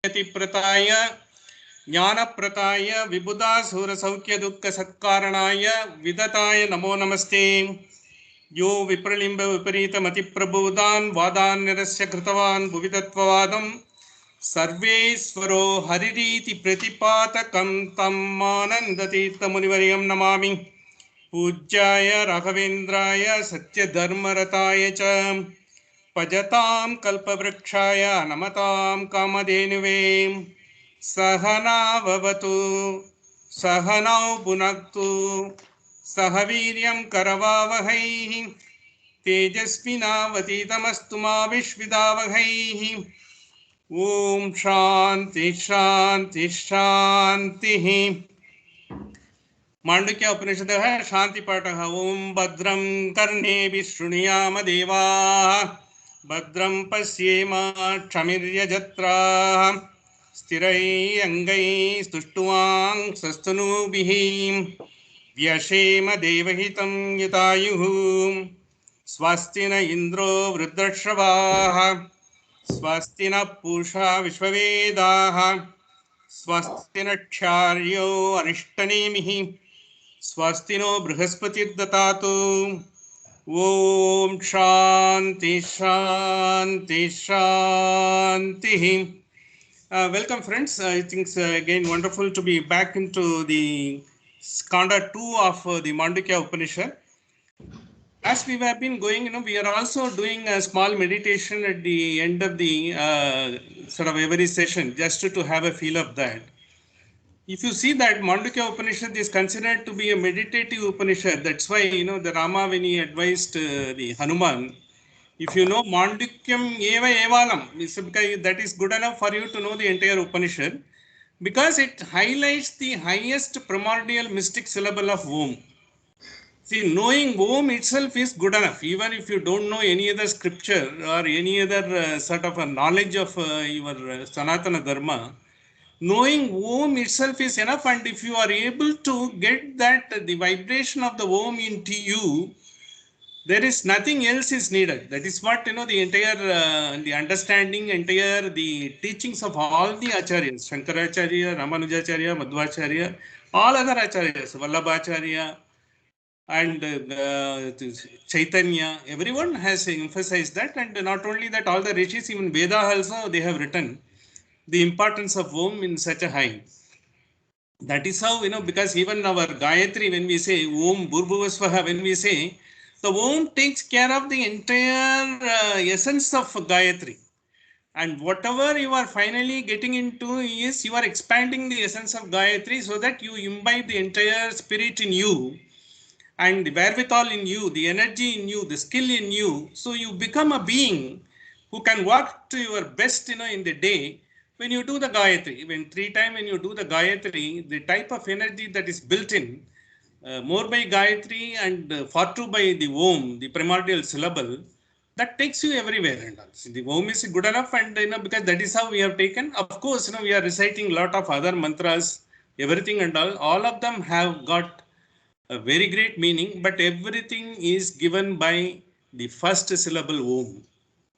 प्रताय ज्ञानप्रताय विबुधासुरसौख्यदुःखसत्कारणाय विदताय नमो नमस्ते। यो विप्रलिम्ब विपरीतमतिप्रबोधान् वादान् निरस्य कृतवान् भुवि तत्त्ववादं सर्वेश्वरो हरिरीति प्रतिपादकं तम् आनन्दतीर्थमुनिवर्यं नमामि। पूज्याय राघवेन्द्राय सत्यधर्मरताय च भजतां कल्पवृक्षाय नमतां कामधेनुवे। सहना भवतु सहनौ भुनक्तु सह वीर्यं करवावहै तेजस्विनावतीतमस्तु मा विद्विषावहै। ओम शांति शांति शांतिः। मांडुक्य उपनिषदः शांति पाठः। ओम भद्रं कर्णेभिः शृणुयाम देवाः भद्रं पश्येमाक्षभिर्यजत्राः स्थिरैरङ्गैः स्तुष्ट्वांस्तनूभिः व्यशेम देवहितं यतायुः। स्वस्ति न इन्द्रो वृद्धश्रवाः स्वस्ति न पूषा विश्ववेदाः स्वस्ति न क्षार्यो अरिष्टनेमिः स्वस्ति नो बृहस्पतिर्दधातु। ओम शांति शांति शांतिः। Welcome friends. I think it's again wonderful to be back into the Skanda 2 of the Mandukya Upanishad. As we have been going, we are also doing a small meditation at the end of the sort of every session, just to have a feel of that. If you see that Mandukya Upanishad is considered to be a meditative Upanishad, that's why, the Rama, when he advised the Hanuman, if you know Mandukyam eva evalam, because that is good enough for you to know the entire Upanishad, because it highlights the highest primordial mystic syllable of Om. See, knowing Om itself is good enough, even if you don't know any other scripture or any other sort of a knowledge of your Sanatana Dharma. Knowing Om itself is enough, and if you are able to get that the vibration of the Om into you, there is nothing else is needed. That is what the entire the understanding, entire the teachings of all the acharyas, Shankaracharya, Ramanujacharya, Madhvacharya, all other acharyas, Vallabhacharya, and Chaitanya, everyone has emphasized that. And not only that, all the rishis, even Veda also, they have written the importance of Om in such a high. That is how, because even our Gayatri, when we say Om Bhurbhuvasvaha, when we say, the Om takes care of the entire essence of Gayatri. And whatever you are finally getting into is you are expanding the essence of Gayatri so that you imbibe the entire spirit in you and the wherewithal in you, the energy in you, the skill in you. So you become a being who can work to your best, in the day. When you do the Gayatri, when you do the Gayatri, the type of energy that is built in, more by Gayatri and far too by the Om, the primordial syllable, that takes you everywhere. And also the Om is good enough, and because that is how we have taken. Of course, we are reciting a lot of other mantras, everything and all of them have got a very great meaning, but everything is given by the first syllable Om,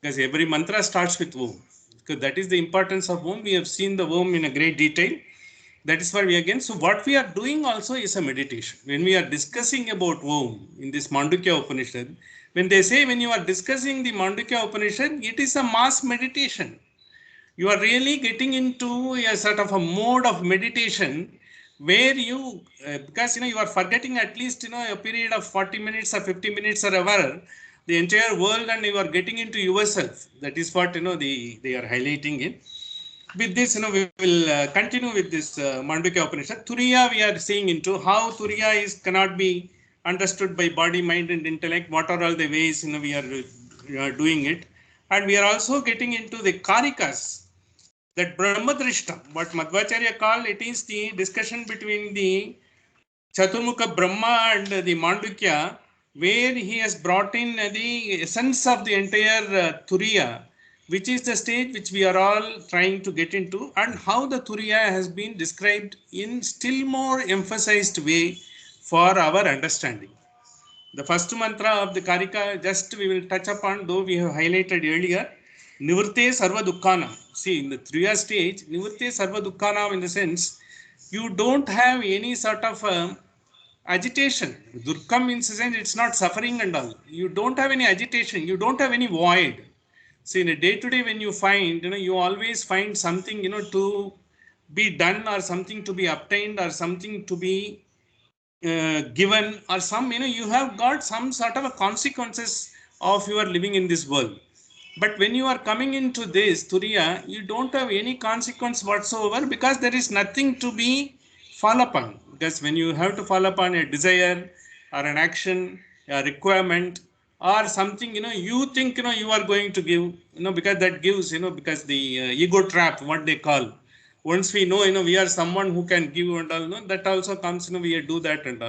because every mantra starts with Om. Because that is the importance of Om. We have seen the Om in a great detail. That is why we again. So what we are doing also is a meditation. When we are discussing about Om in this Mandukya Upanishad, when they say when you are discussing the Mandukya Upanishad, it is a mass meditation. You are really getting into a sort of a mode of meditation where you, because you are forgetting at least a period of 40 minutes or 50 minutes or hour, the entire world, and you are getting into yourself. That is what they are highlighting in. With this, we will continue with this Mandukya Upanishad. Turiya we are seeing into how Turiya cannot be understood by body, mind and intellect. What are all the ways we are doing it. And we are also getting into the Karikas, that Brahmadrishtam, what Madhvacharya called, it is the discussion between the Chaturmukha Brahma and the Mandukya, where he has brought in the essence of the entire Turiya, which is the stage which we are all trying to get into, and how the Turiya has been described in still more emphasized way for our understanding. The first mantra of the Karika, just we will touch upon, though we have highlighted earlier. Nivritte Sarva Dukkhanam. See, in the Triya stage, Nivritte Sarva Dukkhanam, in the sense, you don't have any sort of agitation. Durkam means it's not suffering and all. You don't have any agitation. You don't have any void. See, in a day to day, when you find, you always find something, to be done, or something to be obtained, or something to be given, or some, you have got some sort of a consequences of your living in this world. But when you are coming into this Turiya, you don't have any consequence whatsoever, because there is nothing to be fall upon. Because when you have to fall upon a desire or an action, a requirement, or something, you think, you are going to give, because that gives, because the ego trap, what they call. Once we know, we are someone who can give and all, that also comes, we do that and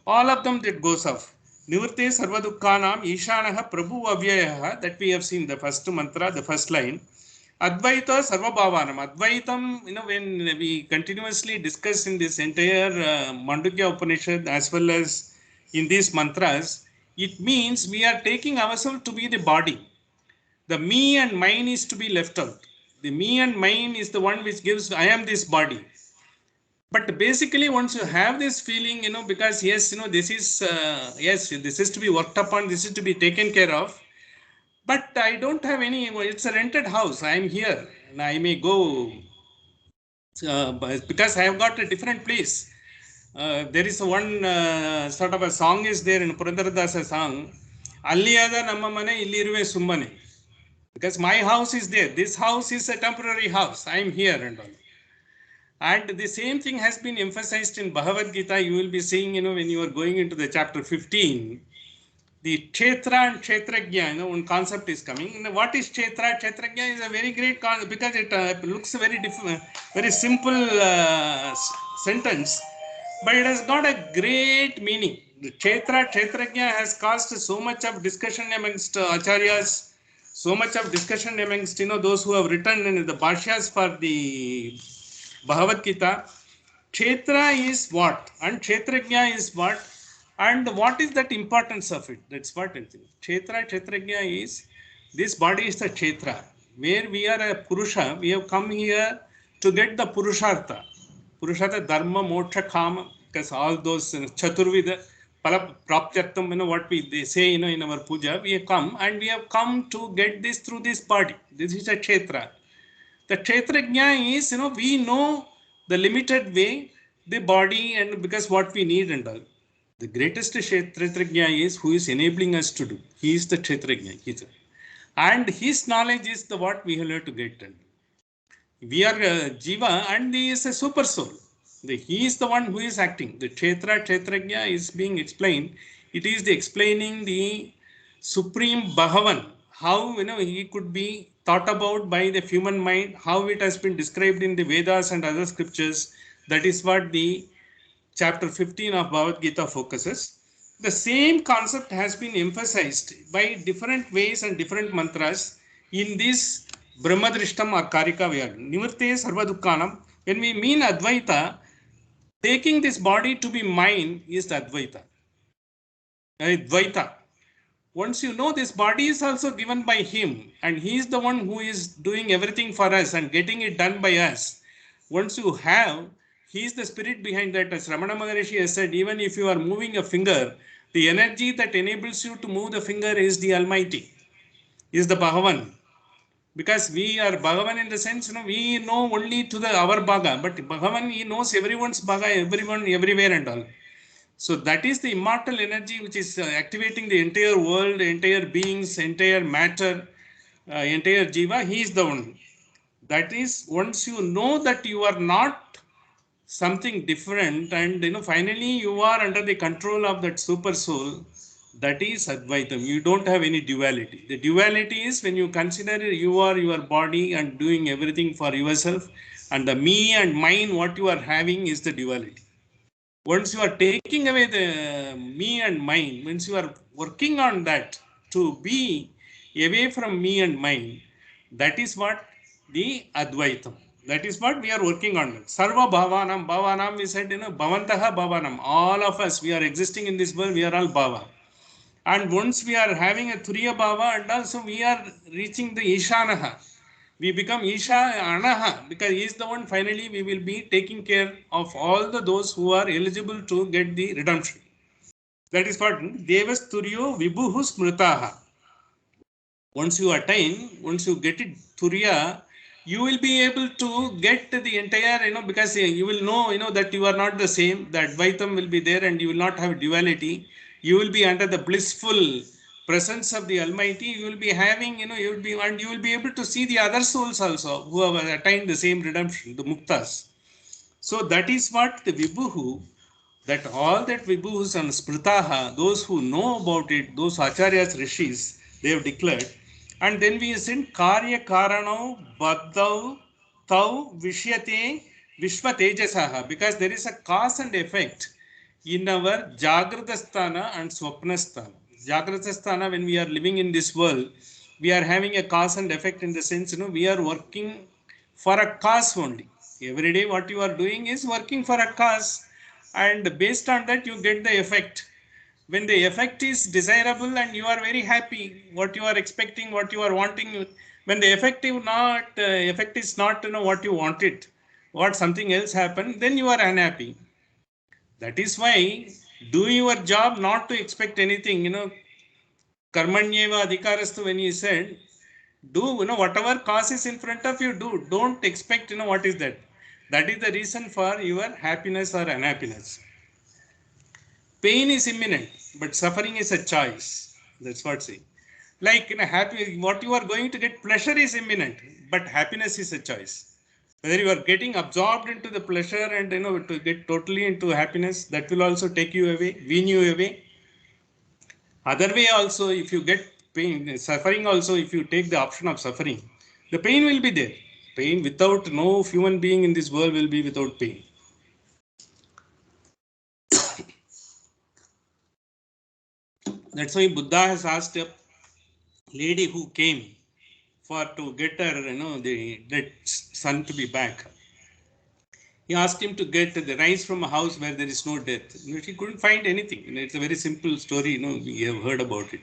all of them, that goes off. Nivritte Sarvadukkanam Ishanaha Prabhu Avyayaha, that we have seen the first mantra, the first line. Advaita Sarvabhavanam. Advaitam, when we continuously discuss in this entire Mandukya Upanishad as well as in these mantras, it means we are taking ourselves to be the body. The me and mine is to be left out. The me and mine is the one which gives, I am this body. But basically, once you have this feeling, because yes, this is, yes, this is to be worked upon, this is to be taken care of. But I don't have any, it's a rented house. I am here and I may go because I have got a different place. There is one sort of a song is there in Purandaradasa song, Alliyada Namamane Illiruve Summane. Because my house is there. This house is a temporary house. I am here and all. And the same thing has been emphasized in Bhagavad Gita. You will be seeing, when you are going into the chapter 15, the Kshetra and Kshetrajna, one concept is coming. What is Kshetra? Kshetrajna is a very great concept because it looks very very simple sentence, but it has got a great meaning. The Kshetra, Kshetrajna has caused so much of discussion amongst acharyas, so much of discussion amongst, those who have written in the bhashyas for the Bhagavad Gita. Kshetra is what? And Kshetrajna is what? And what is that importance of it? That's what I think. Kshetra, Kshetrajna is, this body is the Kshetra. Where we are a Purusha, we have come here to get the Purushartha. Purushartha, Dharma, Moksha, Kama, because all those Chaturvida, Praptyartham, what they say, in our puja, we have come and we have come to get this through this body. This is a Kshetra. The Kshetrajna is, we know the limited way, the body, and because what we need and all. The greatest Kshetrajna is who is enabling us to do. He is the Kshetrajna. And his knowledge is the what we have to get. We are Jiva and he is a super soul. He is the one who is acting. The Kshetrajna is being explained. It is the explaining the Supreme Bhagavan. How he could be thought about by the human mind, how it has been described in the Vedas and other scriptures. That is what the chapter 15 of Bhagavad Gita focuses. The same concept has been emphasized by different ways and different mantras in this Brahmadrishtam or Karika Vyag. Nivritte Sarvadukkanam. When we mean Advaita, taking this body to be mine is the Advaita. Advaita. Once you know this body is also given by him and he is the one who is doing everything for us and getting it done by us. Once you have, he is the spirit behind that. As Ramana Maharishi has said, even if you are moving a finger, the energy that enables you to move the finger is the Almighty, is the Bhagavan. Because we are Bhagavan in the sense, we know only to the our Bhaga, but Bhagavan, he knows everyone's Bhaga, everyone, everywhere and all. So that is the immortal energy which is activating the entire world, entire beings, entire matter, entire Jiva. He is the one. That is, once you know that you are not something different and finally you are under the control of that super soul, that is Advaitam. You don't have any duality. The duality is when you consider you are your body and doing everything for yourself, and the me and mine, what you are having is the duality. Once you are taking away the me and mine, once you are working on that to be away from me and mine, that is what the Advaitam. That is what we are working on. Sarva Bhavanam. Bhavanam, we said, Bhavantaha Bhavanam. All of us, we are existing in this world, we are all Bhava. And once we are having a Turiya Bhava, and also we are reaching the Ishanaha. We become Isha Anaha, because he is the one finally we will be taking care of all those who are eligible to get the redemption. That is what Devas Turiyo Vibhuhu Smritaha. Once you attain, once you get it Turiya, you will be able to get the entire, because you will know, that you are not the same, the Advaitam will be there and you will not have duality. You will be under the blissful presence of the Almighty. You will be having, you will be, and you will be able to see the other souls also who have attained the same redemption, the Muktas. So that is what the Vibhuhu, that all that Vibhuhus and Spritaha, those who know about it, those Acharyas, Rishis, they have declared. And then we send Karya Karano Baddhau Tau Vishyate Vishva Tejasaha, because there is a cause and effect in our Jagradasthana and Swapnasthana. Jagradasthana, when we are living in this world, we are having a cause and effect in the sense, we are working for a cause only. Every day what you are doing is working for a cause, and based on that you get the effect. When the effect is desirable and you are very happy, what you are expecting, what you are wanting, when the effect is not what you wanted, what something else happened, then you are unhappy. That is why do your job, not to expect anything. Karmanyeva adhikarastu, when he said, do whatever cause is in front of you, don't expect what is that. That is the reason for your happiness or unhappiness. Pain is imminent, but suffering is a choice. That's what say. Like happy, what you are going to get, pleasure is imminent, but happiness is a choice. Whether you are getting absorbed into the pleasure and to get totally into happiness, that will also take you away, wean you away. Other way also, if you get pain, suffering also, if you take the option of suffering, the pain will be there. Pain without, no human being in this world will be without pain. That's why Buddha has asked a lady who came to get her, the dead son to be back. He asked him to get the rice from a house where there is no death. She couldn't find anything. It's a very simple story. We have heard about it.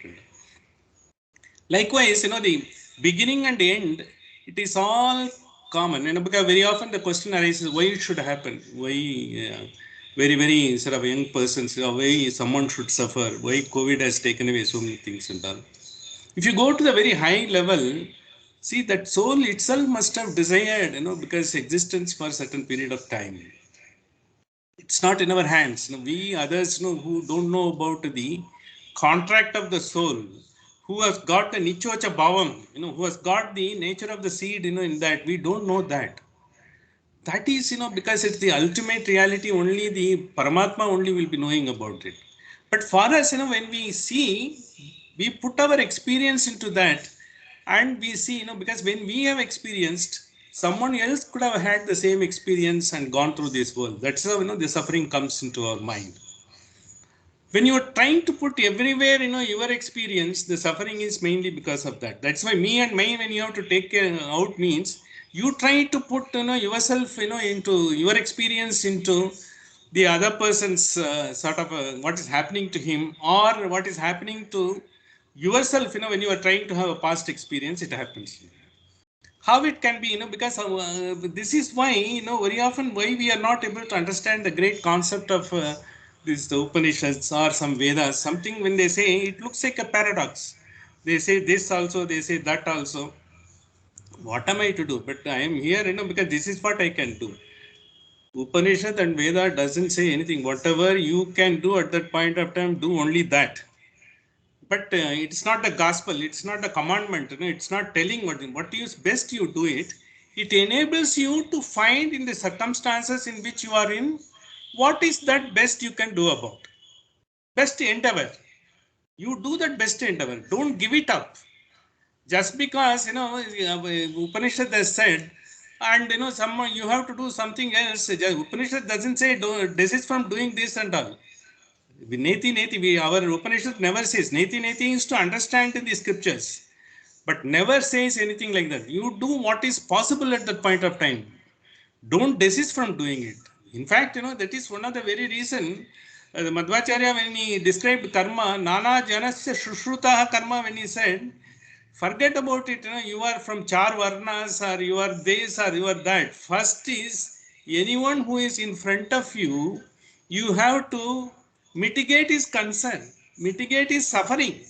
Likewise, the beginning and end, it is all common. Because very often the question arises, why it should happen? Why very, very sort of young persons, why someone should suffer? Why COVID has taken away so many things and all. If you go to the very high level, see that soul itself must have desired, because existence for a certain period of time. It's not in our hands. We others, who don't know about the contract of the soul, who has got the nichocha bhavam, who has got the nature of the seed, in that we don't know that. That is, because it's the ultimate reality, only the Paramatma only will be knowing about it. But for us, when we see, we put our experience into that, and we see, because when we have experienced, someone else could have had the same experience and gone through this world. That's how, the suffering comes into our mind. When you are trying to put everywhere, your experience, the suffering is mainly because of that. That's why me and mine, when you have to take care out, means you try to put, yourself, into your experience into the other person's sort of what is happening to him, or what is happening to yourself, when you are trying to have a past experience, it happens. How it can be, because this is why, very often why we are not able to understand the great concept of these the Upanishads or some Vedas. Something when they say, it looks like a paradox. They say this also, they say that also. What am I to do? But I am here, because this is what I can do. Upanishad and Veda doesn't say anything. Whatever you can do at that point of time, do only that. But it's not the gospel, it's not the commandment, it's not telling what is best you do it. It enables you to find in the circumstances in which you are in, what is that best you can do about. Best endeavor. You do that best endeavor. Don't give it up. Just because, Upanishad has said, and someone you have to do something else. Upanishad doesn't say desist from doing this and all. Neti, our Upanishad never says. Neti is to understand in the scriptures, but never says anything like that. You do what is possible at that point of time. Don't desist from doing it. In fact, that is one of the very reason The Madhvacharya, when he described karma, Nana Janasya Shushrutaha karma, when he said, forget about it, you are from Char Varnas or you are this or you are that. First is anyone who is in front of you, you have to mitigate his concern, mitigate his suffering.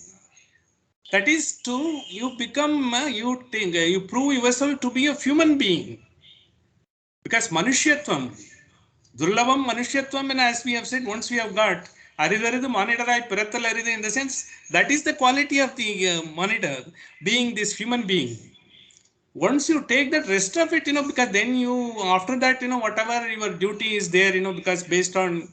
That is to you become, you think, you prove yourself to be a human being. Because Manushyatvam, Durlavam Manushyatvam, and as we have said, once we have got Aridaridu Monitorai Pirathal Aridu, in the sense that is the quality of the monitor, being this human being. Once you take that rest of it, because then you, after that, whatever your duty is there, because based on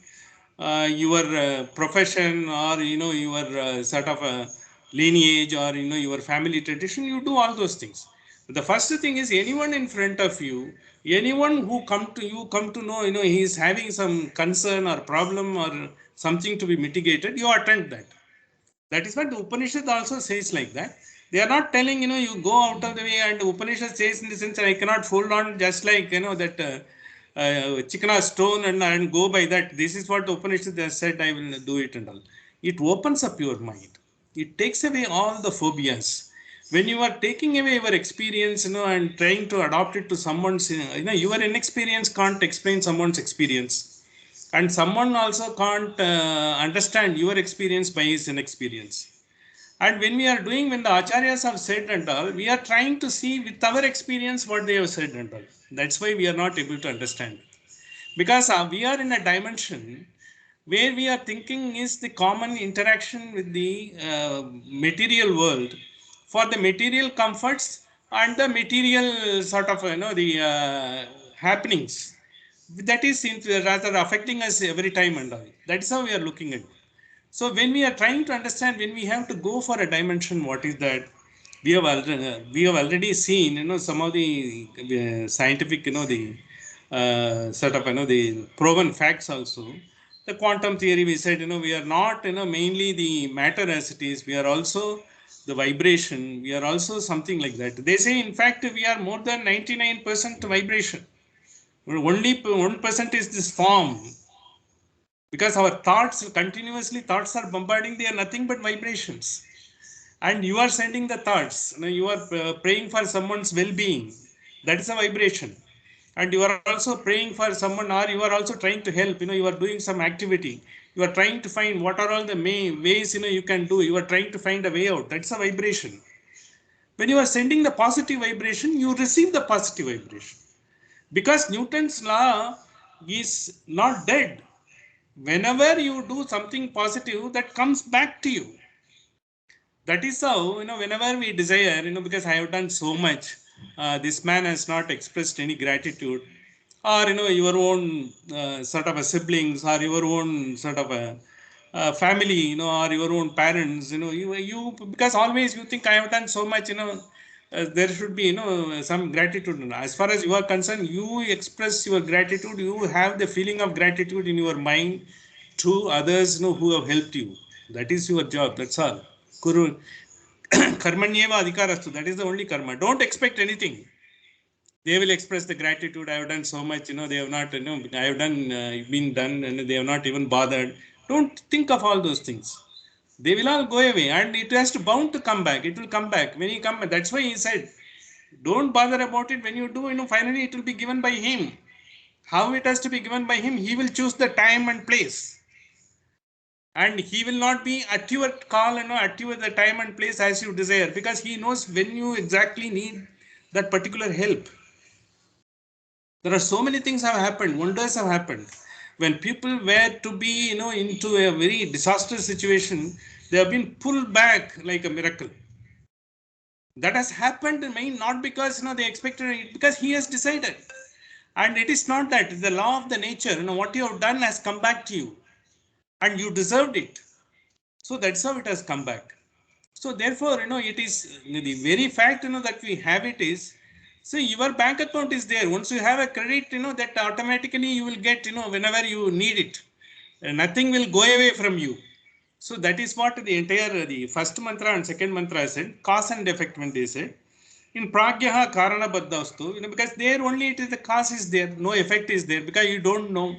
your profession or, your sort of lineage or, your family tradition, you do all those things. But the first thing is anyone in front of you, anyone who come to know, he is having some concern or problem or something to be mitigated, you attend that. That is what the Upanishad also says like that. They are not telling, you go out of the way, and Upanishad says in the sense, I cannot hold on just like, that chikana stone and go by that. This is what the Upanishad has said, I will do it and all. It opens up your mind. It takes away all the phobias. When you are taking away your experience, and trying to adopt it to someone's, your inexperience can't explain someone's experience. And someone also can't understand your experience by his inexperience. And when we are doing, when the acharyas have said and all, we are trying to see with our experience what they have said and all. That's why we are not able to understand. Because we are in a dimension where we are thinking is the common interaction with the material world for the material comforts and the material sort of, the happenings that is rather affecting us every time and all. That's how we are looking at it. So when we are trying to understand, when we have to go for a dimension, what is that? We have already seen, some of the scientific, the sort of, the proven facts also. The quantum theory, we said, we are not, mainly the matter as it is. We are also the vibration. We are also something like that. They say, in fact, we are more than 99% vibration. Only 1% is this form, because our thoughts are bombarding, they are nothing but vibrations, and you are sending the thoughts, you are praying for someone's well-being, that is a vibration. And you are also praying for someone, or you are also trying to help, you are doing some activity, you are trying to find what are all the main ways, you can do, you are trying to find a way out, that's a vibration. When you are sending the positive vibration, you receive the positive vibration, because Newton's law is not dead. Whenever you do something positive, that comes back to you. That is how, whenever we desire, because I have done so much, this man has not expressed any gratitude, or, your own sort of a siblings, or your own sort of a family, or your own parents, because always you think I have done so much, there should be, some gratitude. As far as you are concerned, you express your gratitude, you have the feeling of gratitude in your mind to others, who have helped you. That is your job, that's all. Kuru karmanyeva adhikarastu, that is the only karma. Don't expect anything. They will express the gratitude, I have done so much, they have not, I have done, been done, and they have not even bothered. Don't think of all those things. They will all go away, and it has to bound to come back. It will come back. When he come, that's why he said, don't bother about it. When you do, finally it will be given by him. How it has to be given by him, he will choose the time and place. And he will not be at your call, at your the time and place as you desire, because he knows when you exactly need that particular help. There are so many things have happened, wonders have happened. When people were to be, into a very disastrous situation, they have been pulled back like a miracle. That has happened, not because, they expected it, because he has decided. And it is not that, the law of the nature, what you have done has come back to you, and you deserved it. So that's how it has come back. So therefore, it is the very fact, that we have it is, so your bank account is there. Once you have a credit, that automatically you will get, whenever you need it. Nothing will go away from you. So that is what the entire, the first mantra and second mantra said, cause and effect when they said. In pragyaha karana baddhastu, because there only it is the cause is there, no effect is there, because you don't know.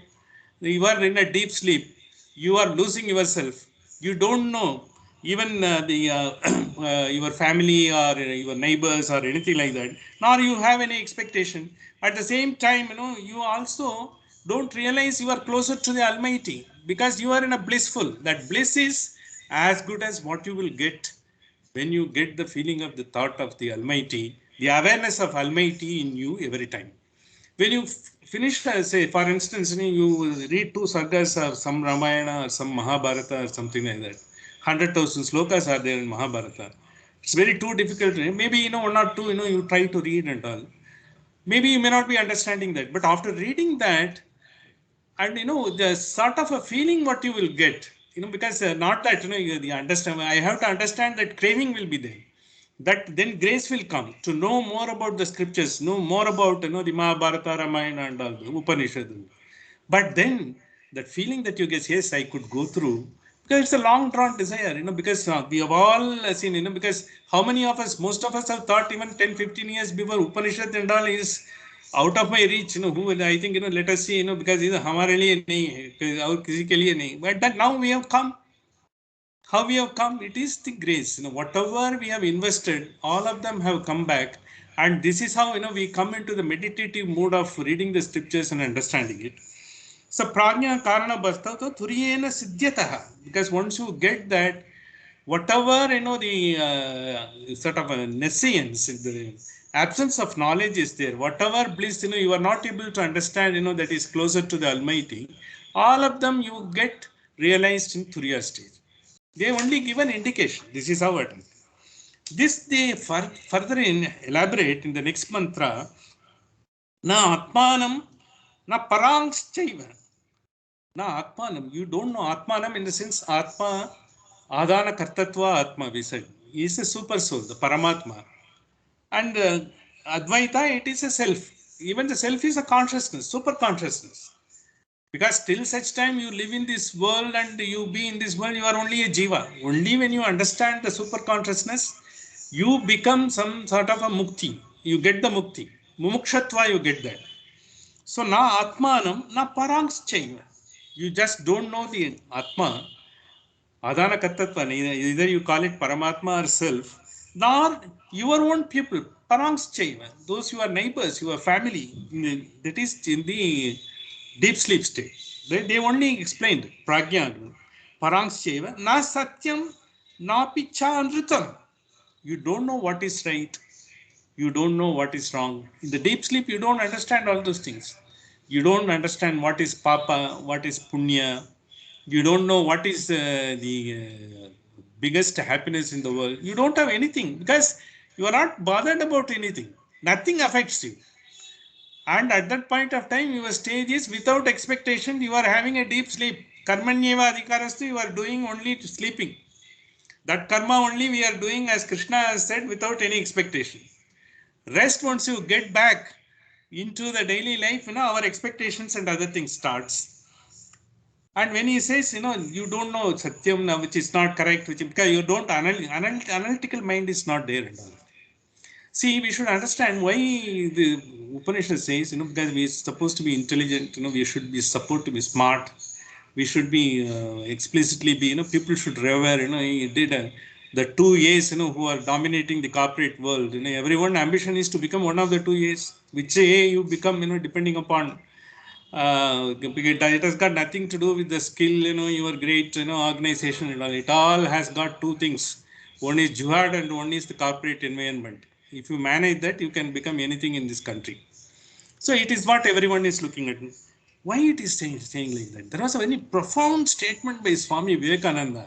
You are in a deep sleep. you are losing yourself. You don't know even your family or your neighbors or anything like that, nor you have any expectation. At the same time, you also don't realize you are closer to the Almighty because you are in a blissful. That bliss is as good as what you will get when you get the feeling of the thought of the Almighty, the awareness of Almighty in you every time. When you finish, say, for instance, you read two sagas or some Ramayana or some Mahabharata or something like that. 100,000 slokas are there in Mahabharata. It's very too difficult. Maybe, one or two, you try to read and all. Maybe you may not be understanding that. But after reading that, and the sort of a feeling what you will get, because not that, you understand, I have to understand that craving will be there, that then grace will come to know more about the scriptures, know more about the Mahabharata, Ramayana and all the Upanishad. But then that feeling that you get, yes, I could go through, because it's a long drawn desire, because we have all seen, because how many of us, most of us have thought even 10, 15 years before Upanishad and all is out of my reach, who will, I think, let us see, because हमारे लिए नहीं है और किसी के लिए नहीं, but that now we have come. How we have come, it is the grace. Whatever we have invested, all of them have come back. And this is how, we come into the meditative mood of reading the scriptures and understanding it. So, prajna karana bhastha turiyena siddhyataha. Because once you get that, whatever, the sort of a nescience, the absence of knowledge is there, whatever bliss, you are not able to understand, that is closer to the Almighty, all of them you get realized in Turiya stage. They only give an indication. This is how it is. This they further elaborate in the next mantra. Na atmanam, na parangschaiva. Na atmanam. You don't know atmanam in the sense atma, adana kartatva atma. We said he is a super soul, the paramatma, and Advaita, it is a self. Even the self is a consciousness, super consciousness. Because till such time you live in this world and you be in this world, you are only a jiva. Only when you understand the super consciousness, you become some sort of a mukti. You get the mukti. Mumukshatva, you get that. So na atmanam, na parangschaiva. You just don't know the atma. Adana kattatva. Either you call it paramatma or self, nor your own people. Parangschaiva. Those your neighbors, your family. That is in the deep sleep state. They only explained prajna, parangschaiva, na satyam, na picha anritam. You don't know what is right. You don't know what is wrong. In the deep sleep, you don't understand all those things. You don't understand what is papa, what is punya. You don't know what is the biggest happiness in the world. You don't have anything because you are not bothered about anything. Nothing affects you. And at that point of time, your stage is without expectation, you are having a deep sleep. Karmanyeva adhikarastu, you are doing only sleeping. That karma only we are doing, as Krishna has said, without any expectation. Rest, once you get back into the daily life, our expectations and other things starts. And when he says, you don't know Satyam, which is not correct, because you don't, analytical mind is not there and all. See, we should understand why the Upanishad says, because we are supposed to be intelligent, we should be supposed to be smart, we should be explicitly be, people should revere, he did the two A's, who are dominating the corporate world, everyone ambition is to become one of the two A's, which A you become, depending upon, it has got nothing to do with the skill, your great, organization and all. It all has got two things. One is jihad and one is the corporate environment. If you manage that, you can become anything in this country. So it is what everyone is looking at. Why it is saying like that? There was a very profound statement by Swami Vivekananda.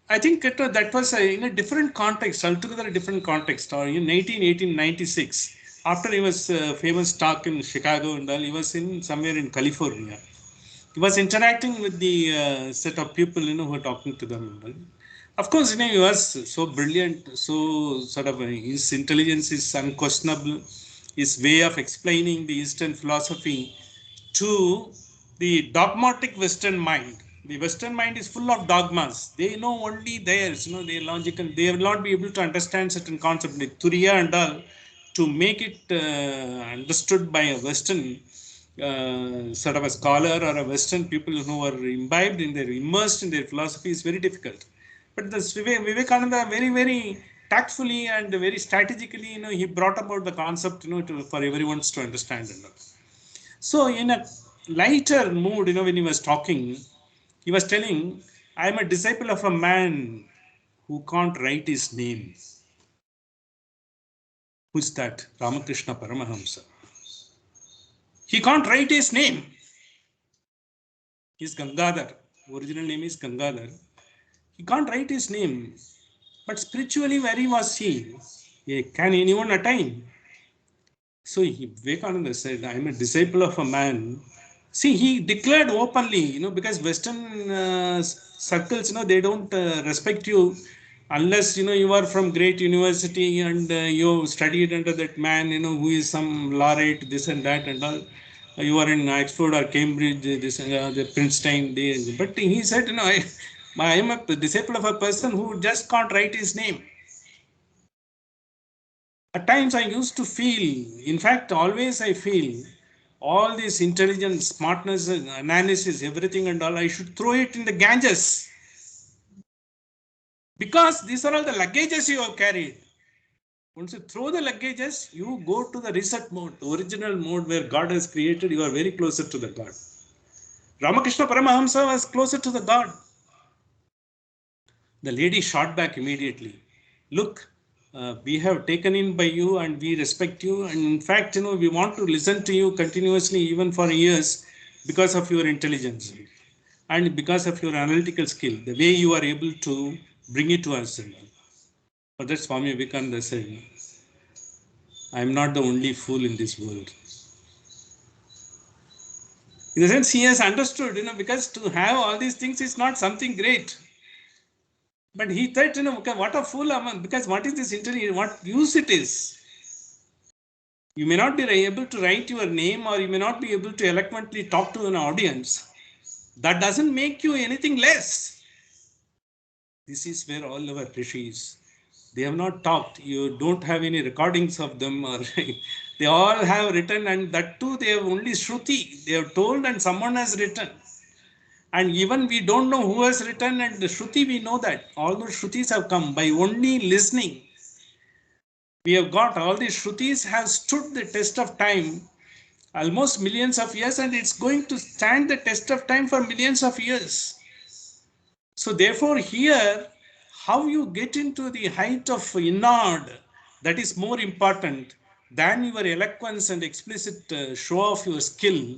I think that was in a different context, altogether a different context. Or in 1896, after he was famous talk in Chicago and all, he was in somewhere in California. He was interacting with the set of people, who were talking to them. Of course, he was so brilliant, so sort of his intelligence is unquestionable. His way of explaining the Eastern philosophy to the dogmatic Western mind. The Western mind is full of dogmas. They know only theirs, they are logical. They will not be able to understand certain concepts like Turiya and all. To make it understood by a Western, sort of a scholar or a Western people who are imbibed in their, immersed in their philosophy is very difficult. But the Vivekananda very, very tactfully and very strategically, he brought about the concept, for everyone to understand. So in a lighter mood, when he was talking, he was telling, I am a disciple of a man who can't write his name. Who's that? Ramakrishna Paramahamsa. He can't write his name. He's Gangadhar. Original name is Gangadhar. He can't write his name. But spiritually, where was he? Can anyone attain? So Vivekananda said, I am a disciple of a man. See, he declared openly, because Western circles, they don't respect you unless, you are from great university and you studied under that man, who is some laureate, this and that and all. You are in Oxford or Cambridge, this the Princeton. But he said, I am a disciple of a person who just can't write his name. At times I used to feel, in fact, always I feel, all this intelligence, smartness, analysis, everything and all, I should throw it in the Ganges. Because these are all the luggages you have carried. Once you throw the luggages, you go to the reset mode, the original mode where God has created, you are very closer to the God. Ramakrishna Paramahamsa was closer to the God. The lady shot back immediately. Look, we have taken in by you and we respect you. And in fact, we want to listen to you continuously, even for years, because of your intelligence and because of your analytical skill, the way you are able to bring it to us. For that, Swami Vivekananda said, I am not the only fool in this world. In the sense, he has understood, because to have all these things is not something great. But he thought, what a fool am I, because what is this intelligence, what use it is. You may not be able to write your name or you may not be able to eloquently talk to an audience. That doesn't make you anything less. This is where all our rishis, they have not talked. You don't have any recordings of them, or they all have written, and that too they have only Shruti. They have told and someone has written. And even we don't know who has written, and the Shruti we know that. All those Shrutis have come by only listening. We have got all these Shrutis have stood the test of time, almost millions of years, and it's going to stand the test of time for millions of years. So therefore here, how you get into the height of inard, that is more important than your eloquence and explicit show of your skill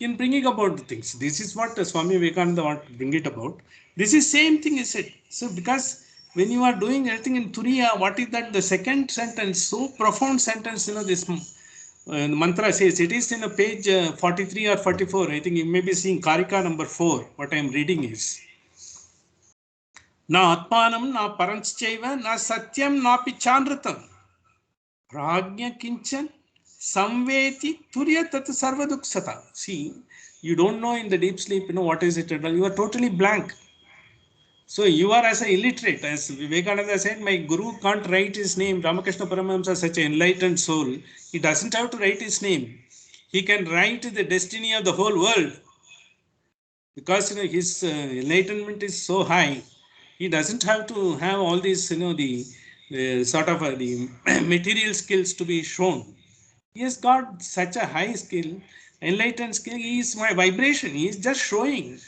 in bringing about the things. This is what Swami Vivekananda want to bring it about. This is same thing is it. So because when you are doing anything in Turiya, what is that? The second sentence, so profound sentence, this mantra says, it is in a page 43 or 44. I think you may be seeing Karika number 4. What I am reading is, Na atmanam na paranchaiva na satyam na pichanratam prajna kinchan samveti turya tat sarvaduksata. See, you don't know in the deep sleep, what is it at all. You are totally blank. So you are as an illiterate, as Vivekananda said, my guru can't write his name. Ramakrishna Paramahamsa is such an enlightened soul. He doesn't have to write his name. He can write the destiny of the whole world. Because his enlightenment is so high, he doesn't have to have all these, the sort of the material skills to be shown. He has got such a high skill, enlightened skill. He is my vibration. He is just showing.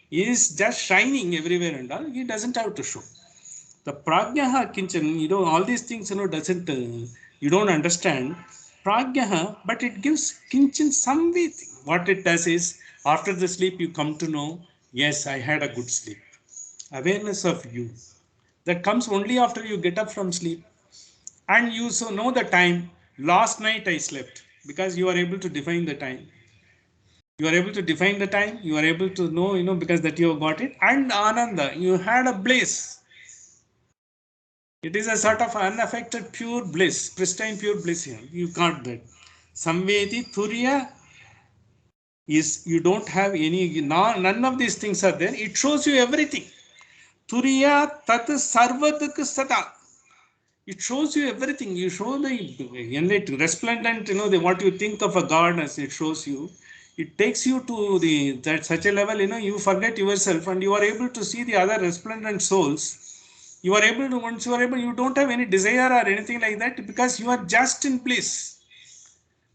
He is just shining everywhere and all. He doesn't have to show. The prajnaha kinchan, all these things, doesn't, you don't understand. Prajnaha, but it gives kinchan samviti. What it does is, after the sleep, you come to know, yes, I had a good sleep. Awareness of you. That comes only after you get up from sleep. And you so know the time. Last night I slept, because you are able to define the time. You are able to define the time. You are able to know, because that you have got it. And ananda, you had a bliss. It is a sort of unaffected pure bliss, pristine pure bliss here. You got that. Samveti Turiya is, you don't have any, none of these things are there. It shows you everything. Turiya tat sarvadak sata. It shows you everything. You show the enlightened, resplendent, what you think of a god as it shows you. it takes you to that such a level, you forget yourself and you are able to see the other resplendent souls. You are able to, once you are able, you don't have any desire or anything like that because you are just in bliss.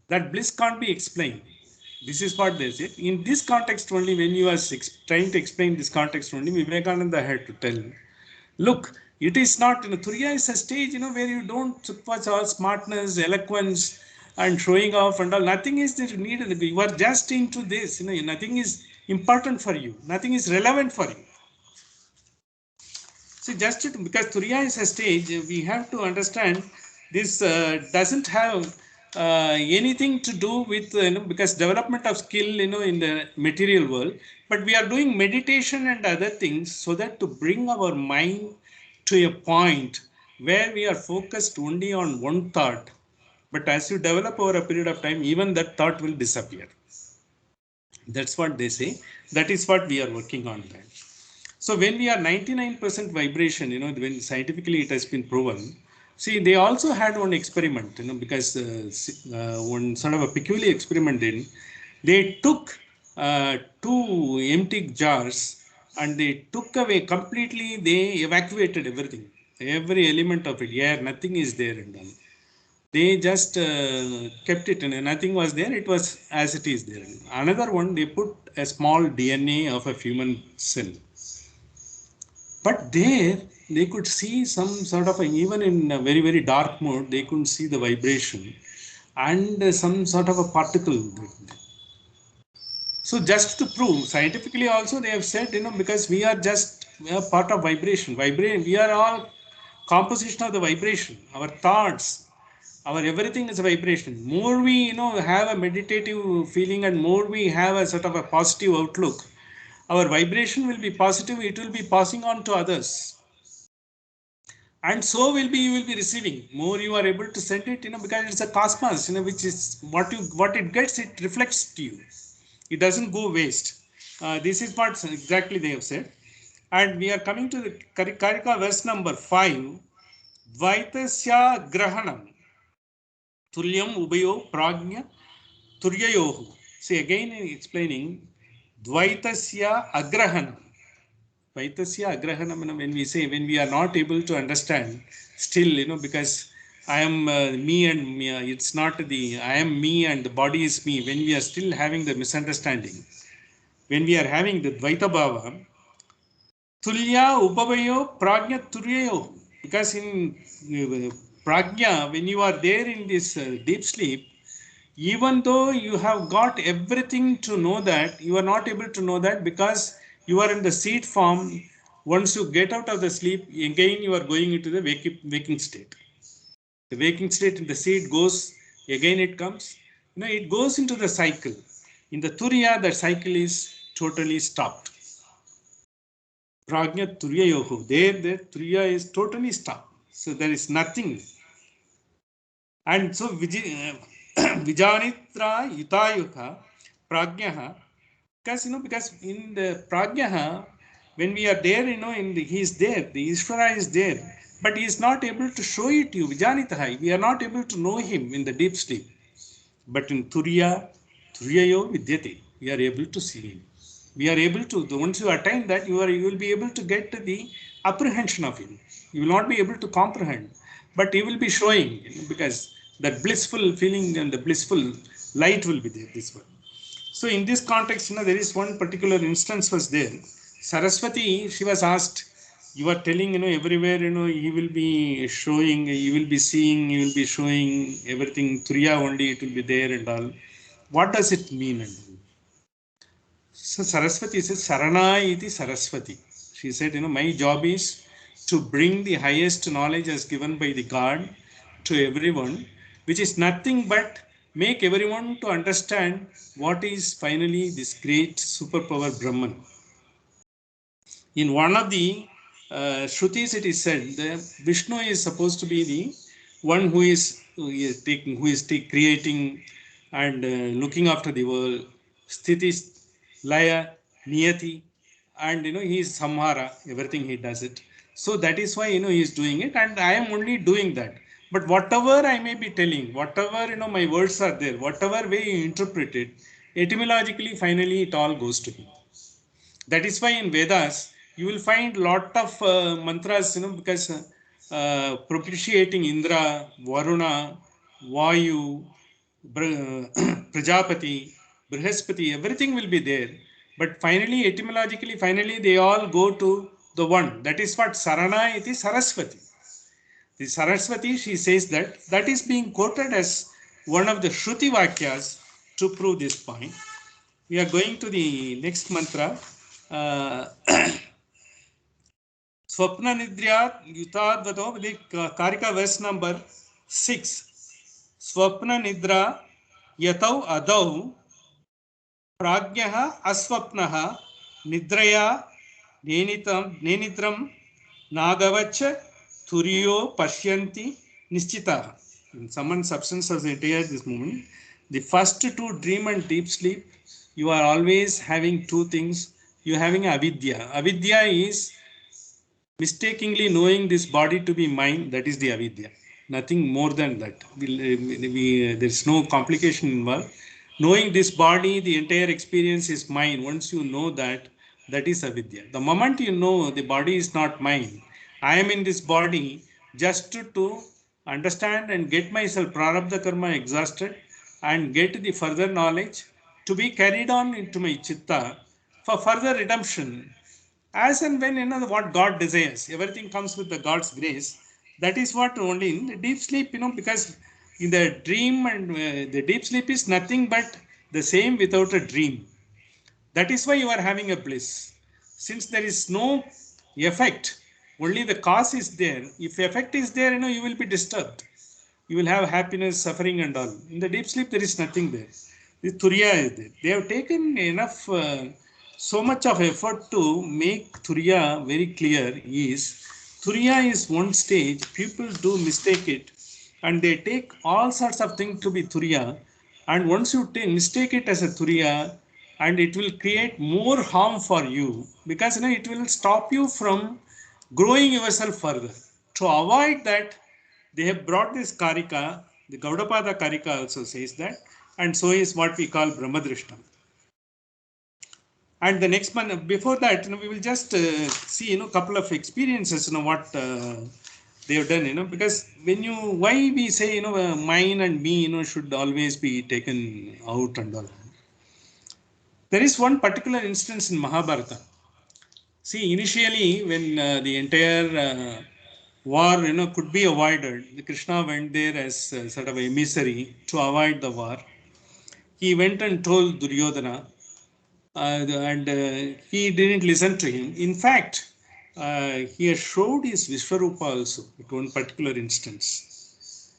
That bliss can't be explained. This is what they say. In this context only, when you are trying to explain this context only, Vivekananda had to tell, look, it is not, Turiya is a stage, where you don't watch all smartness, eloquence, and showing off and all. Nothing is needed. You are just into this, nothing is important for you. Nothing is relevant for you. See, just because Turiya is a stage, we have to understand this doesn't have anything to do with, because development of skill, in the material world, but we are doing meditation and other things so that to bring our mind to a point where we are focused only on one thought. But as you develop over a period of time, even that thought will disappear. That's what they say. That is what we are working on that. So when we are 99% vibration, when scientifically it has been proven, see, they also had one experiment, because one sort of a peculiar experiment they took two empty jars and they took away completely, they evacuated everything, every element of it, air, nothing is there and all. They just kept it and nothing was there, it was as it is there. Another one, they put a small DNA of a human cell. But there, they could see some sort of, even in a very, very dark mode, they couldn't see the vibration and some sort of a particle. So just to prove, scientifically also they have said, because we are part of vibration. We are all composition of the vibration. Our thoughts, our everything is a vibration. More we, have a meditative feeling and more we have a sort of a positive outlook, our vibration will be positive, it will be passing on to others. And so will be, you will be receiving more, you are able to send it, because it's a cosmos, which is what it gets, it reflects to you, it doesn't go waste. This is what exactly they have said. And we are coming to the Karika verse number 5. Dvaitasya grahanam tulyam ubayo pragnya turyayohu. See, again explaining Dvaitasya agrahanam. Vaitasya agrahanam, when we say, when we are not able to understand, still, because I am me and me, it's not the, I am me and the body is me, when we are still having the misunderstanding, when we are having the Dvaita Bhava, Tulya Upavayo Prajna Turyayo, because in Prajna, when you are there in this deep sleep, even though you have got everything to know that, you are not able to know that because you are in the seed form. Once you get out of the sleep, again you are going into the waking state. The waking state in the seed goes, again it comes. It goes into the cycle. In the Turiya, the cycle is totally stopped. Prajna Turiya Yoho. There, the Turiya is totally stopped. So there is nothing. And so Vijanitra Yutayuka Prajnaha, because in the Prajnaha, when we are there, he is there, the Ishvara is there, but he is not able to show it to you. Vijanitaha, we are not able to know him in the deep sleep. But in Turiyayo Vidyate, we are able to see him. We are able to, once you attain that, you will be able to get the apprehension of him. You will not be able to comprehend, but he will be showing, because that blissful feeling and the blissful light will be there, this one. So in this context, there is one particular instance was there. Saraswati, she was asked, you are telling, everywhere, he will be showing, you will be seeing, you will be showing everything, Turiya only, it will be there and all. What does it mean? So Saraswati says, Sarana iti Saraswati. She said, my job is to bring the highest knowledge as given by the God to everyone, which is nothing but make everyone to understand what is finally this great superpower Brahman. In one of the Shrutis, it is said that Vishnu is supposed to be the one who is creating and looking after the world. Sthiti, Laya, Niyati, and he is Samhara, everything he does it. So that is why he is doing it, and I am only doing that. But whatever I may be telling, whatever my words are there, whatever way you interpret it, etymologically, finally, it all goes to him. That is why in Vedas, you will find lot of mantras, because propitiating Indra, Varuna, Vayu, Prajapati, Brihaspati, everything will be there. But finally, etymologically, finally, they all go to the one. That is what Sarana iti Saraswati. The Saraswati, she says that is being quoted as one of the Shruti Vakyas to prove this point. We are going to the next mantra. Uh, Swapna Nidryat Yutadvato, the Karika verse number 6. Swapna Nidra Yatau Adau Pragyaha Aswapnaha Nidraya Nenitram Nagavacha Turiyo Pashyanti Nischita. In sum substance of the entire this moment, the first two, dream and deep sleep, you are always having two things. You are having avidya. Avidya is mistakenly knowing this body to be mine. That is the avidya. Nothing more than that. There is no complication involved. Knowing this body, the entire experience is mine. Once you know that, that is avidya. The moment you know the body is not mine, I am in this body just to understand and get myself prarabdha karma exhausted and get the further knowledge to be carried on into my chitta for further redemption. As and when what God desires, everything comes with the God's grace. That is what only in the deep sleep, because in the dream and the deep sleep is nothing but the same without a dream. That is why you are having a bliss. Since there is no effect, only the cause is there. If effect is there, you will be disturbed. You will have happiness, suffering, and all. In the deep sleep, there is nothing there. The Turiya is there. They have taken enough, so much of effort to make Turiya very clear. Turiya is one stage. People do mistake it, and they take all sorts of things to be Turiya. And once you mistake it as a Turiya, and it will create more harm for you, because it will stop you from growing yourself further. To avoid that, they have brought this Karika, the Gaudapada Karika also says that, and so is what we call Brahmadrishtam. And the next one, before that, we will just see, couple of experiences, what they have done, because why we say, mine and me, should always be taken out and all. There is one particular instance in Mahabharata. See, initially, when the entire war, could be avoided, Krishna went there as sort of emissary to avoid the war. He went and told Duryodhana, and he didn't listen to him. In fact, he has showed his Vishwarupa also at one particular instance.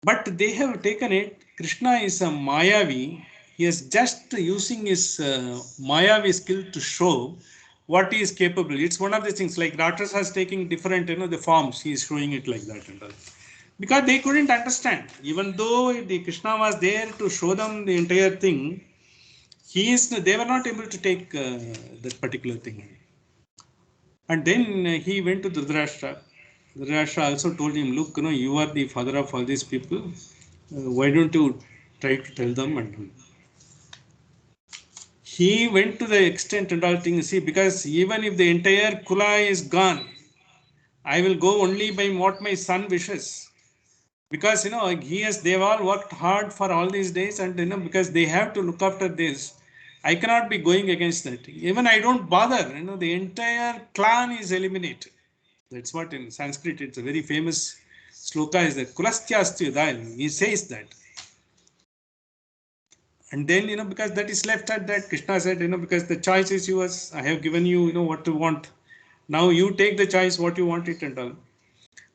But they have taken it, Krishna is a Mayavi. He is just using his Mayavi skill to show what he is capable. It's one of the things like Rakshasa has taking different, the forms. He is showing it like that and all. Because they couldn't understand. Even though the Krishna was there to show them the entire thing, they were not able to take that particular thing. And then he went to Dhritarashtra. Dhritarashtra also told him, look, you are the father of all these people. Why don't you try to tell them? And he went to the extent and all things, see, because even if the entire Kula is gone, I will go only by what my son wishes. Because, they've all worked hard for all these days, and, because they have to look after this. I cannot be going against that. Even I don't bother, the entire clan is eliminated. That's what in Sanskrit, it's a very famous sloka is that Kulastyasti Udayam. He says that. And then, because that is left at that, Krishna said, because the choice is yours. I have given you, what you want. Now you take the choice, what you want it and all.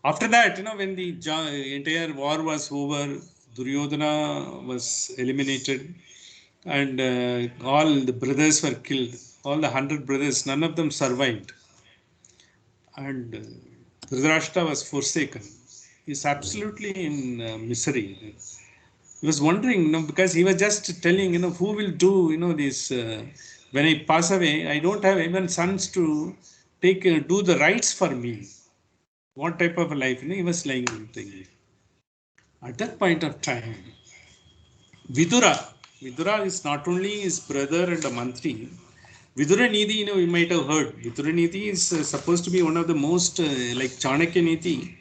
After that, when the entire war was over, Duryodhana was eliminated and all the brothers were killed. All the 100 brothers, none of them survived. And Dhritarashtra was forsaken. He's absolutely in misery. He was wondering, because he was just telling, who will do, this, when I pass away, I don't have even sons to do the rights for me. What type of a life, he was thinking. At that point of time, Vidura, Vidura is not only his brother and a mantri. Vidura Nidhi, you might have heard. Vidura Nidhi is supposed to be one of the most, like Chanakya Nidhi.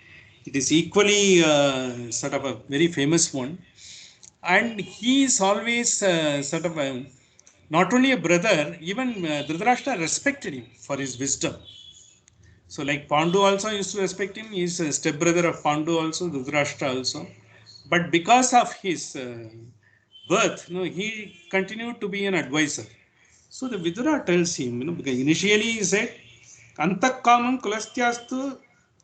It is equally sort of a very famous one. And he is always sort of not only a brother, even Dhritarashtra respected him for his wisdom. So, like Pandu also used to respect him. He is a stepbrother of Pandu also, Dhritarashtra also. But because of his birth, he continued to be an advisor. So the Vidura tells him, because initially he said, Antakamam kulastyastu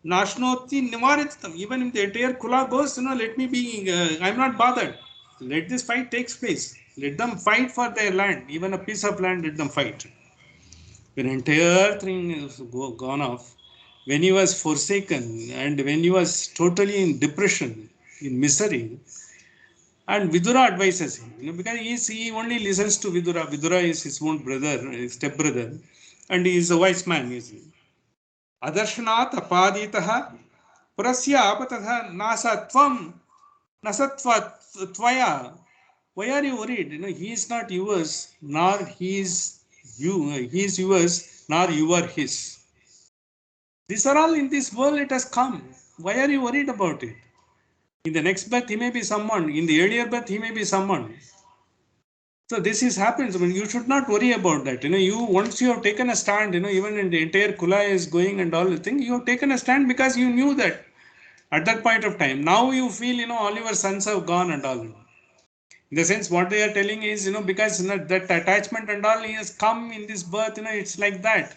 nashnoti nivarititam. Even if the entire kula goes, let me be, I'm not bothered. Let this fight takes place. Let them fight for their land. Even a piece of land, let them fight. When entire thing is gone off, when he was forsaken and when he was totally in depression, in misery, and Vidura advises him, because he only listens to Vidura. Vidura is his own brother, his stepbrother, and he is a wise man, you see. Adarshanath apaditaha prasya apatatha nasatvam nasatva tvaya. Why are you worried? He is not yours, nor he is you. He is yours, nor you are his. These are all in this world it has come. Why are you worried about it? In the next birth, he may be someone. In the earlier birth, he may be someone. So this is happens. I mean, you should not worry about that. You once you have taken a stand. Even in the entire Kula is going and all the thing, you have taken a stand because you knew that at that point of time. Now you feel, all your sons have gone and all. In the sense, what they are telling is, because that attachment and all has come in this birth. It's like that.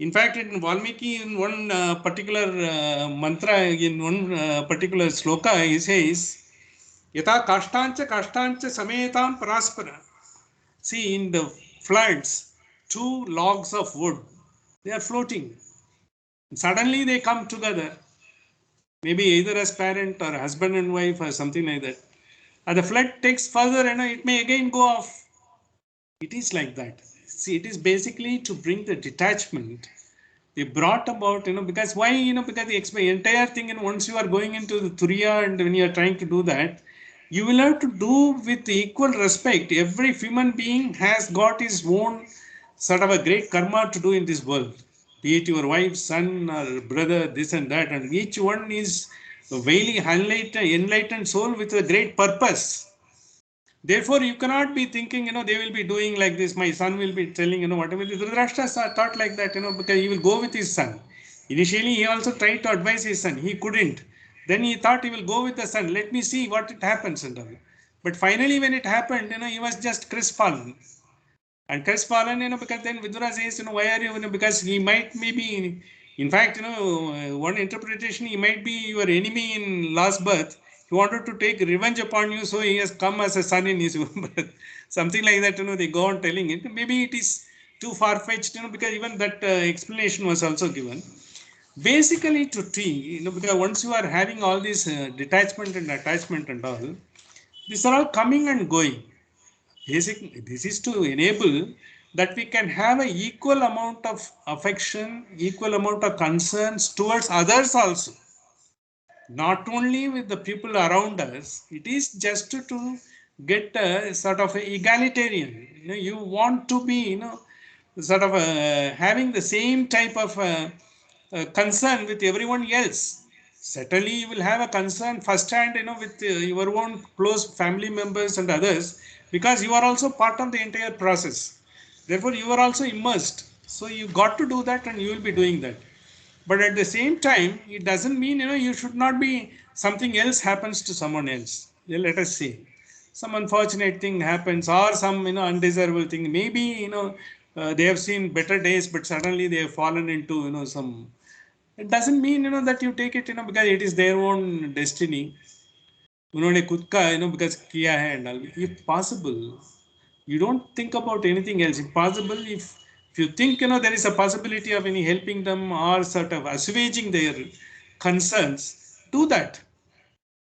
In fact, in Valmiki, in one particular mantra, in one particular sloka, he says, "Yata kashtancha kashtancha sametam paraspara." See, in the floods, two logs of wood, they are floating. Suddenly they come together, maybe either as parent or husband and wife or something like that. And the flood takes further, it may again go off. It is like that. See, it is basically to bring the detachment. They brought about, because why, because the entire thing, and once you are going into the Turiya and when you are trying to do that, you will have to do with equal respect. Every human being has got his own sort of a great karma to do in this world. Be it your wife, son, or brother, this and that, and each one is a very enlightened soul with a great purpose. Therefore, you cannot be thinking, they will be doing like this. My son will be telling, whatever. Dhritarashtra thought like that, because he will go with his son. Initially, he also tried to advise his son. He couldn't. Then he thought he will go with the son. Let me see what it happens and all. But finally, when it happened, he was just crestfallen. And crestfallen, because then Vidura says, why are you, because he might maybe, in fact, one interpretation, he might be your enemy in last birth. He wanted to take revenge upon you, so he has come as a son in his birth. Something like that, they go on telling it. Maybe it is too far-fetched, because even that explanation was also given. Basically to tea, because once you are having all this detachment and attachment and all, these are all coming and going. This is to enable that we can have an equal amount of affection, equal amount of concerns towards others also. Not only with the people around us, it is just to get a sort of egalitarian. You want to be, sort of having the same type of concern with everyone else. Certainly, you will have a concern first hand, with your own close family members and others, because you are also part of the entire process. Therefore, you are also immersed. So you got to do that, and you will be doing that. But at the same time, it doesn't mean, you should not be something else happens to someone else. Yeah, let us say some unfortunate thing happens or some, undesirable thing. Maybe, they have seen better days, but suddenly they have fallen into, some. It doesn't mean, that you take it, because it is their own destiny. उन्होंने खुद का, because किया है and all. If possible, you don't think about anything else. If possible, if you think, there is a possibility of any helping them or sort of assuaging their concerns, do that.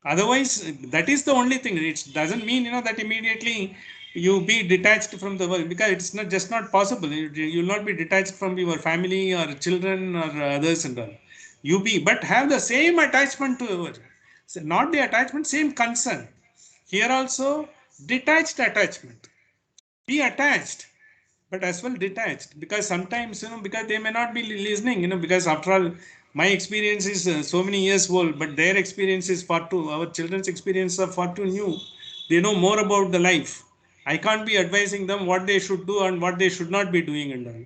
Otherwise, that is the only thing. It doesn't mean, that immediately you be detached from the world, because it's not just not possible. You will not be detached from your family or children or others and all. You be, but have the same attachment to your, so not the attachment, same concern. Here also, Detached attachment. Be attached, but as well detached, because sometimes, because they may not be listening, because after all, my experience is so many years old, but their experience is far too, our children's experience are far too new. They know more about the life. I can't be advising them what they should do and what they should not be doing and all.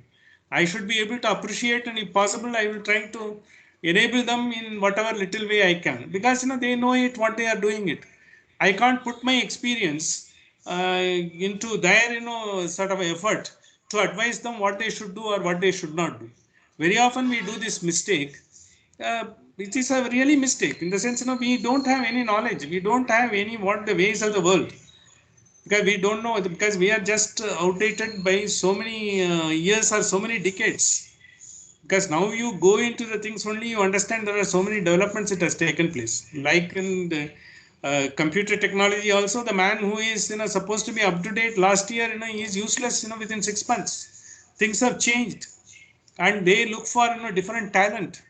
I should be able to appreciate, and if possible, I will try to enable them in whatever little way I can, because they know it what they are doing it. I can't put my experience into their sort of effort to advise them what they should do or what they should not do. Very often we do this mistake, which is a really mistake in the sense we don't have any knowledge, we don't have any what the ways of the world, because we don't know, because we are just outdated by so many years or so many decades. Because now you go into the things only, you understand there are so many developments that has taken place. Like in the computer technology also, the man who is supposed to be up to date last year, he is useless within 6 months. Things have changed, and they look for different talent,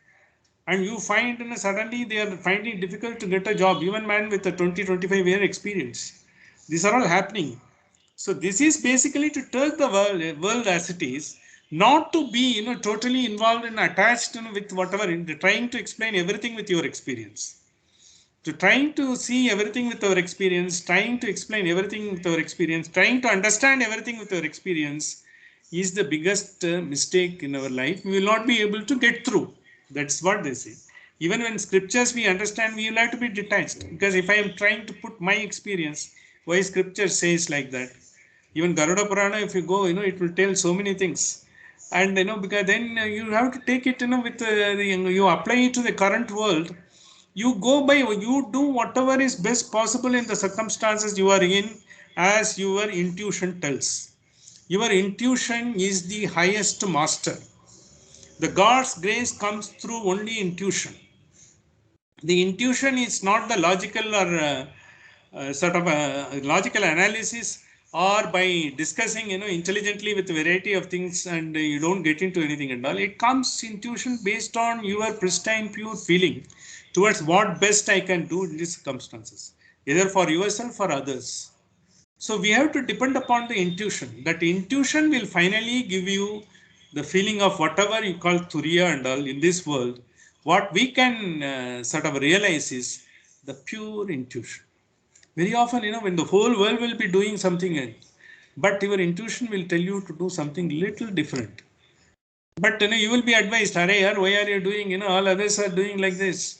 and you find suddenly they are finding it difficult to get a job, even man with a 20-25 year experience. These are all happening. So this is basically to take the world as it is, not to be totally involved and attached with whatever, trying to explain everything with your experience, to trying to see everything with our experience, trying to explain everything with our experience, trying to understand everything with our experience, is the biggest mistake in our life. We will not be able to get through. That's what they say. Even when scriptures we understand, we will have to be detached, because if I am trying to put my experience, why scripture says like that. Even Garuda Purana, if you go, it will tell so many things. And because then you have to take it with you apply it to the current world. You go by, you do whatever is best possible in the circumstances you are in, as your intuition tells. Your intuition is the highest master. The God's grace comes through only intuition. The intuition is not the logical or sort of a logical analysis, or by discussing intelligently with a variety of things, and you don't get into anything and all. It comes intuition based on your pristine pure feeling towards what best I can do in these circumstances, either for yourself or others. So we have to depend upon the intuition. That intuition will finally give you the feeling of whatever you call turiya and all in this world. What we can sort of realize is the pure intuition. Very often, when the whole world will be doing something else, but your intuition will tell you to do something little different. But you will be advised, "Arey yaar, why are you doing? All others are doing like this."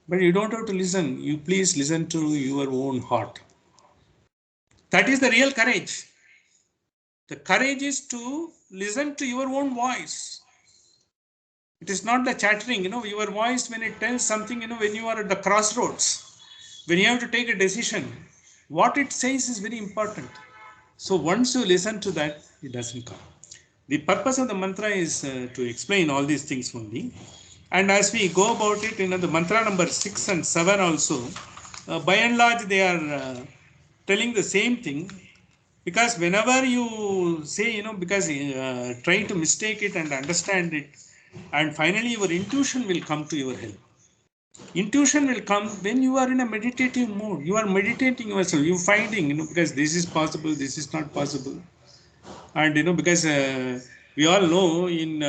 But you don't have to listen. You please listen to your own heart. That is the real courage. The courage is to listen to your own voice. It is not the chattering, your voice when it tells something, when you are at the crossroads, when you have to take a decision, what it says is very important. So once you listen to that, it doesn't come. The purpose of the mantra is to explain all these things only. And as we go about it, the mantra number 6 and 7 also, by and large, they are telling the same thing. Because whenever you say, because trying to mistake it and understand it, and finally your intuition will come to your help. Intuition will come when you are in a meditative mode. You are meditating yourself. You finding, because this is possible, this is not possible. And because we all know in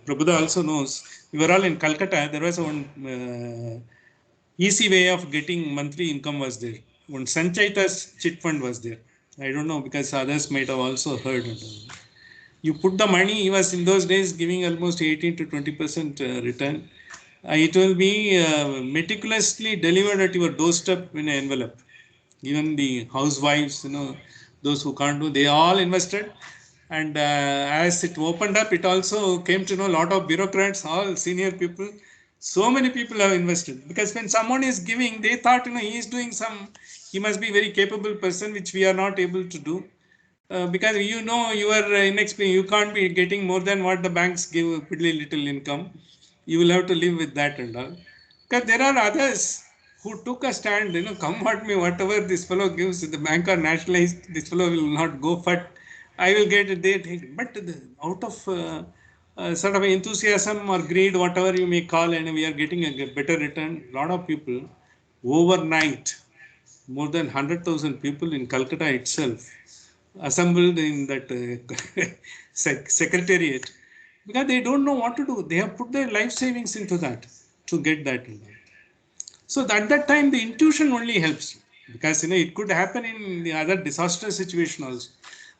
Prabhuda also knows, we were all in Calcutta. There was one easy way of getting monthly income was there. One Sanchaitas chit fund was there. I don't know, because others might have also heard. You put the money. He was in those days giving almost 18 to 20% return. It will be meticulously delivered at your doorstep in an envelope. Even the housewives, those who can't do, they all invested. And as it opened up, it also came to know a lot of bureaucrats, all senior people. So many people have invested, because when someone is giving, they thought he is doing some, he must be very capable person, which we are not able to do. Because you are inexperienced, you can't be getting more than what the banks give, piddly little income. You will have to live with that and all. Because there are others who took a stand, come what may, whatever this fellow gives, the bank are nationalized, this fellow will not go for, I will get it. But out of sort of enthusiasm or greed, whatever you may call, and we are getting a better return. A lot of people overnight more than 100,000 people in Calcutta itself assembled in that secretariat because they don't know what to do. They have put their life savings into that to get that. So at that time, the intuition only helps you because it could happen in the other disaster situation also.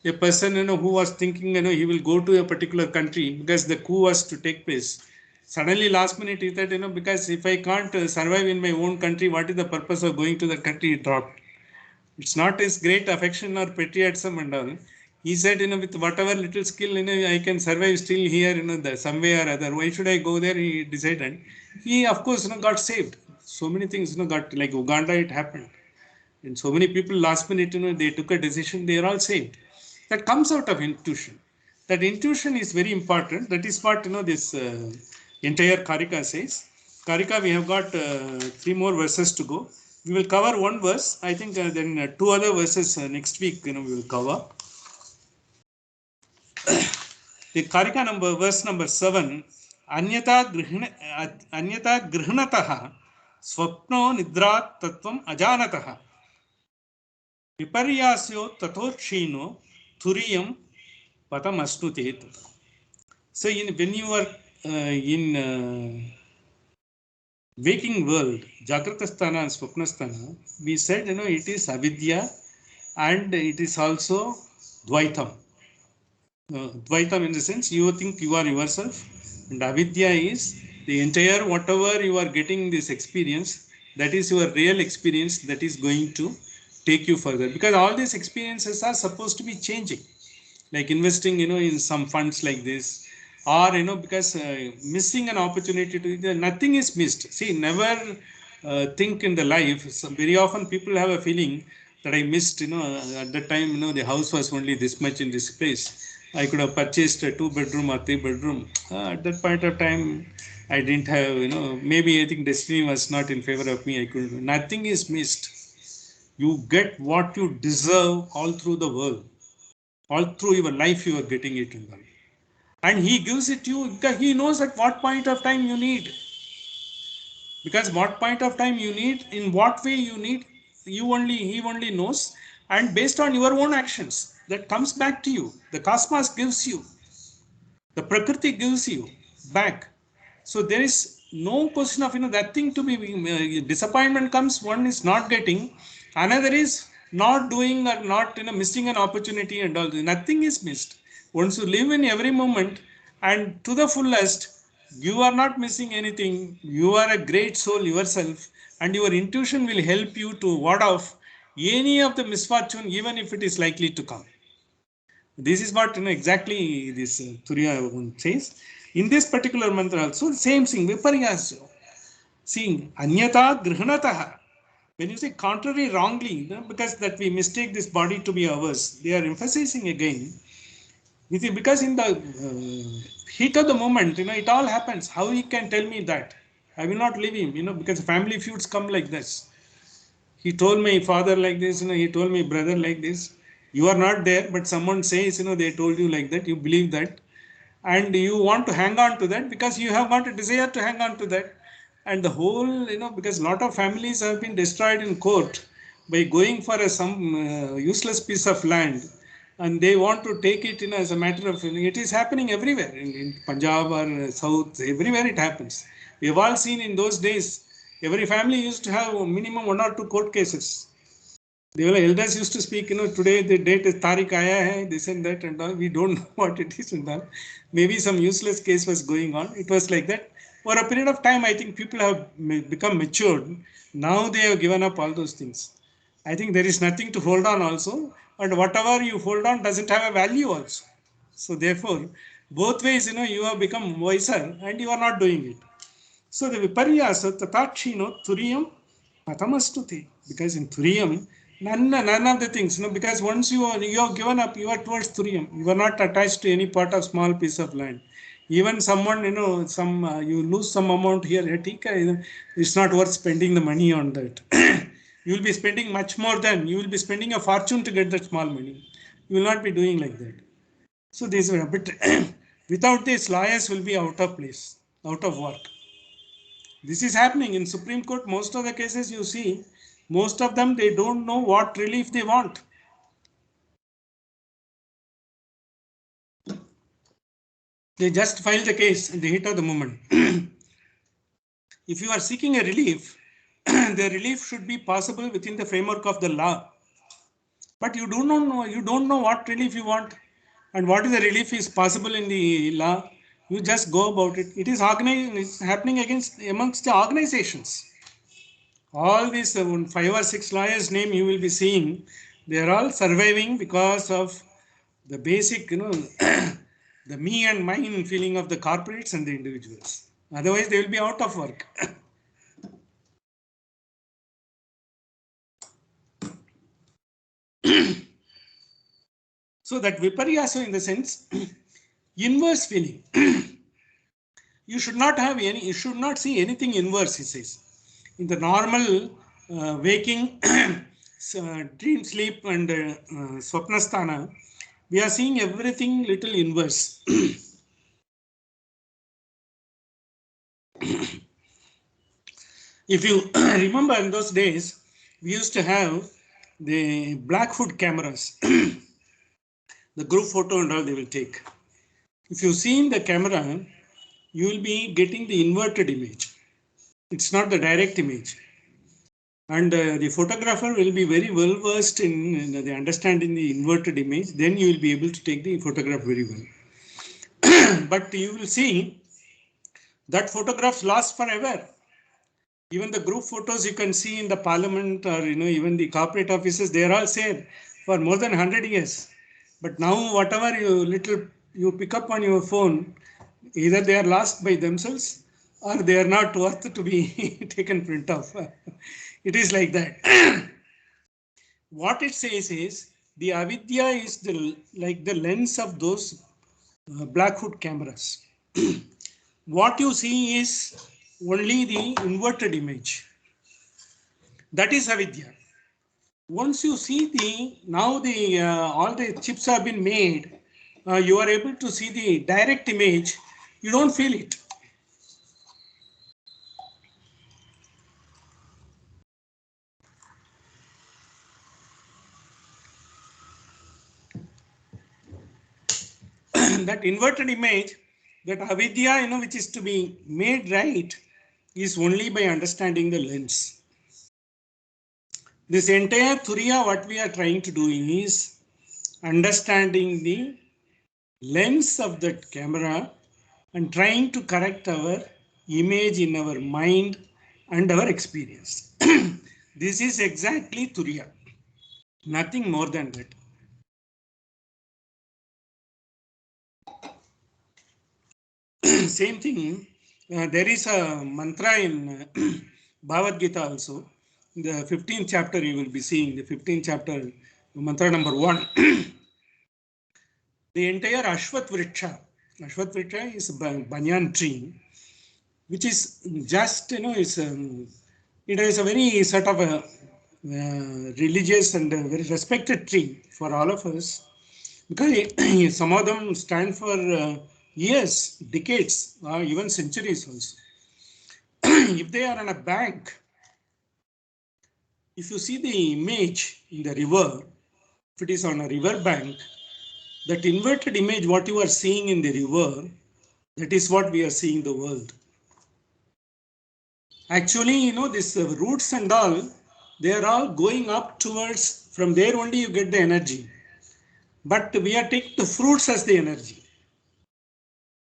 A person who was thinking he will go to a particular country because the coup was to take place. Suddenly, last minute, he thought because if I can't survive in my own country, what is the purpose of going to the country? He dropped. It's not his great affection or patriotism and all. He said, with whatever little skill, I can survive still here, some way or other. Why should I go there? He decided. He, of course, got saved. So many things, got like Uganda, it happened. And so many people last minute, they took a decision, they are all saved. That comes out of intuition. That intuition is very important. That is what, this entire Karika says. Karika, we have got 3 more verses to go. We will cover one verse. I think then 2 other verses next week, we will cover. The Karika verse number 7. Anyata grihnataha swapno nidrat tattvam ajanataha. Viparyasyo tatokshino thuriyam patamastute. So when you are in waking world, Jagratasthana and Swapnasthana, we said it is avidya and it is also dvaitam. Dvaitam in the sense you think you are yourself, and avidya is the entire whatever you are getting this experience, that is your real experience that is going to take you further, because all these experiences are supposed to be changing, like investing in some funds like this, or because missing an opportunity to nothing is missed. See, never think in the life. So very often people have a feeling that I missed at that time the house was only this much in this place. I could have purchased a 2-bedroom or 3-bedroom. At that point of time, I didn't have, maybe I think destiny was not in favor of me. I could. Nothing is missed. You get what you deserve all through the world. All through your life, you are getting it in them. And he gives it to you because he knows at what point of time you need. Because what point of time you need, in what way you need, he only knows. And based on your own actions, that comes back to you. The cosmos gives you. The Prakriti gives you back. So there is no question of that thing to be disappointment comes. One is not getting, another is not doing or not missing an opportunity and all. Nothing is missed. Once you live in every moment and to the fullest, you are not missing anything. You are a great soul yourself, and your intuition will help you to ward off any of the misfortune, even if it is likely to come. This is what exactly this Turiya says. In this particular mantra also, same thing, viparyasya. Seeing anyata grihnataha. When you say contrary wrongly, because that we mistake this body to be ours, they are emphasizing again. Because in the heat of the moment, it all happens. How he can tell me that? I will not leave him, because family feuds come like this. He told my father like this, he told my brother like this. You are not there, but someone says, they told you like that, you believe that. And you want to hang on to that because you have got a desire to hang on to that. And the whole, because a lot of families have been destroyed in court by going for some useless piece of land. And they want to take it as a matter of, it is happening everywhere in Punjab or South, everywhere it happens. We have all seen in those days, every family used to have minimum 1 or 2 court cases. The elders used to speak, today the date is Tariq Aaya hai, this and that and all. We don't know what it is and all. Maybe some useless case was going on. It was like that. For a period of time, I think people have become matured. Now they have given up all those things. I think there is nothing to hold on also. And whatever you hold on doesn't have a value also. So therefore, both ways, you have become wiser and you are not doing it. So the viparyasa tatakshino turiyam patamastute. Because in turiyam, none of the things, because once you have given up, you are towards turiyam. You are not attached to any part of small piece of land. Even someone, you lose some amount here, it's not worth spending the money on that. You will be spending much more than, you will be spending a fortune to get that small money. You will not be doing like that. So this, but without this, lawyers will be out of place, out of work. This is happening in Supreme Court. Most of the cases you see, Most of them, they don't know what relief they want. They just file the case in the heat of the moment. If you are seeking a relief, the relief should be possible within the framework of the law. But you don't know what relief you want and what is the relief is possible in the law. You just go about it. It is organized, it's happening amongst the organizations. All these 5 or 6 lawyers' name you will be seeing, they are all surviving because of the basic, the me and mine feeling of the corporates and the individuals. Otherwise, they will be out of work. So that viparyaso, in the sense, inverse feeling. You should not have any, you should not see anything inverse, he says. In the normal waking, dream, sleep, and swapnasthana, we are seeing everything little inverse. If you remember in those days, we used to have the Blackfoot cameras, the group photo and all they will take. If you see in the camera, you will be getting the inverted image. It's not the direct image. And the photographer will be very well versed in the understanding the inverted image. Then you will be able to take the photograph very well. But you will see that photographs last forever. Even the group photos you can see in the parliament or even the corporate offices, they are all saved for more than 100 years. But now whatever you pick up on your phone, either they are lost by themselves or they are not worth to be taken print of. It is like that. What it says is the avidya is like the lens of those Blackfoot cameras. What you see is only the inverted image. That is avidya. Once you see now all the chips have been made, you are able to see the direct image, you don't feel it. That inverted image, that avidya, which is to be made right, is only by understanding the lens. This entire Turiya, what we are trying to do is understanding the lens of that camera and trying to correct our image in our mind and our experience. This is exactly Turiya, nothing more than that. Same thing, there is a mantra in Bhagavad Gita also. The 15th chapter you will be seeing, the 15th chapter, mantra number 1. The entire Ashwat Vriksha is a banyan tree, which is just, it is a very sort of a religious and a very respected tree for all of us, because some of them stand for years, decades, or even centuries also. If they are on a bank, if you see the image in the river, if it is on a river bank, that inverted image, what you are seeing in the river, that is what we are seeing the world. Actually, this roots and all, they are all going up towards, from there only you get the energy. But we are taking the fruits as the energy.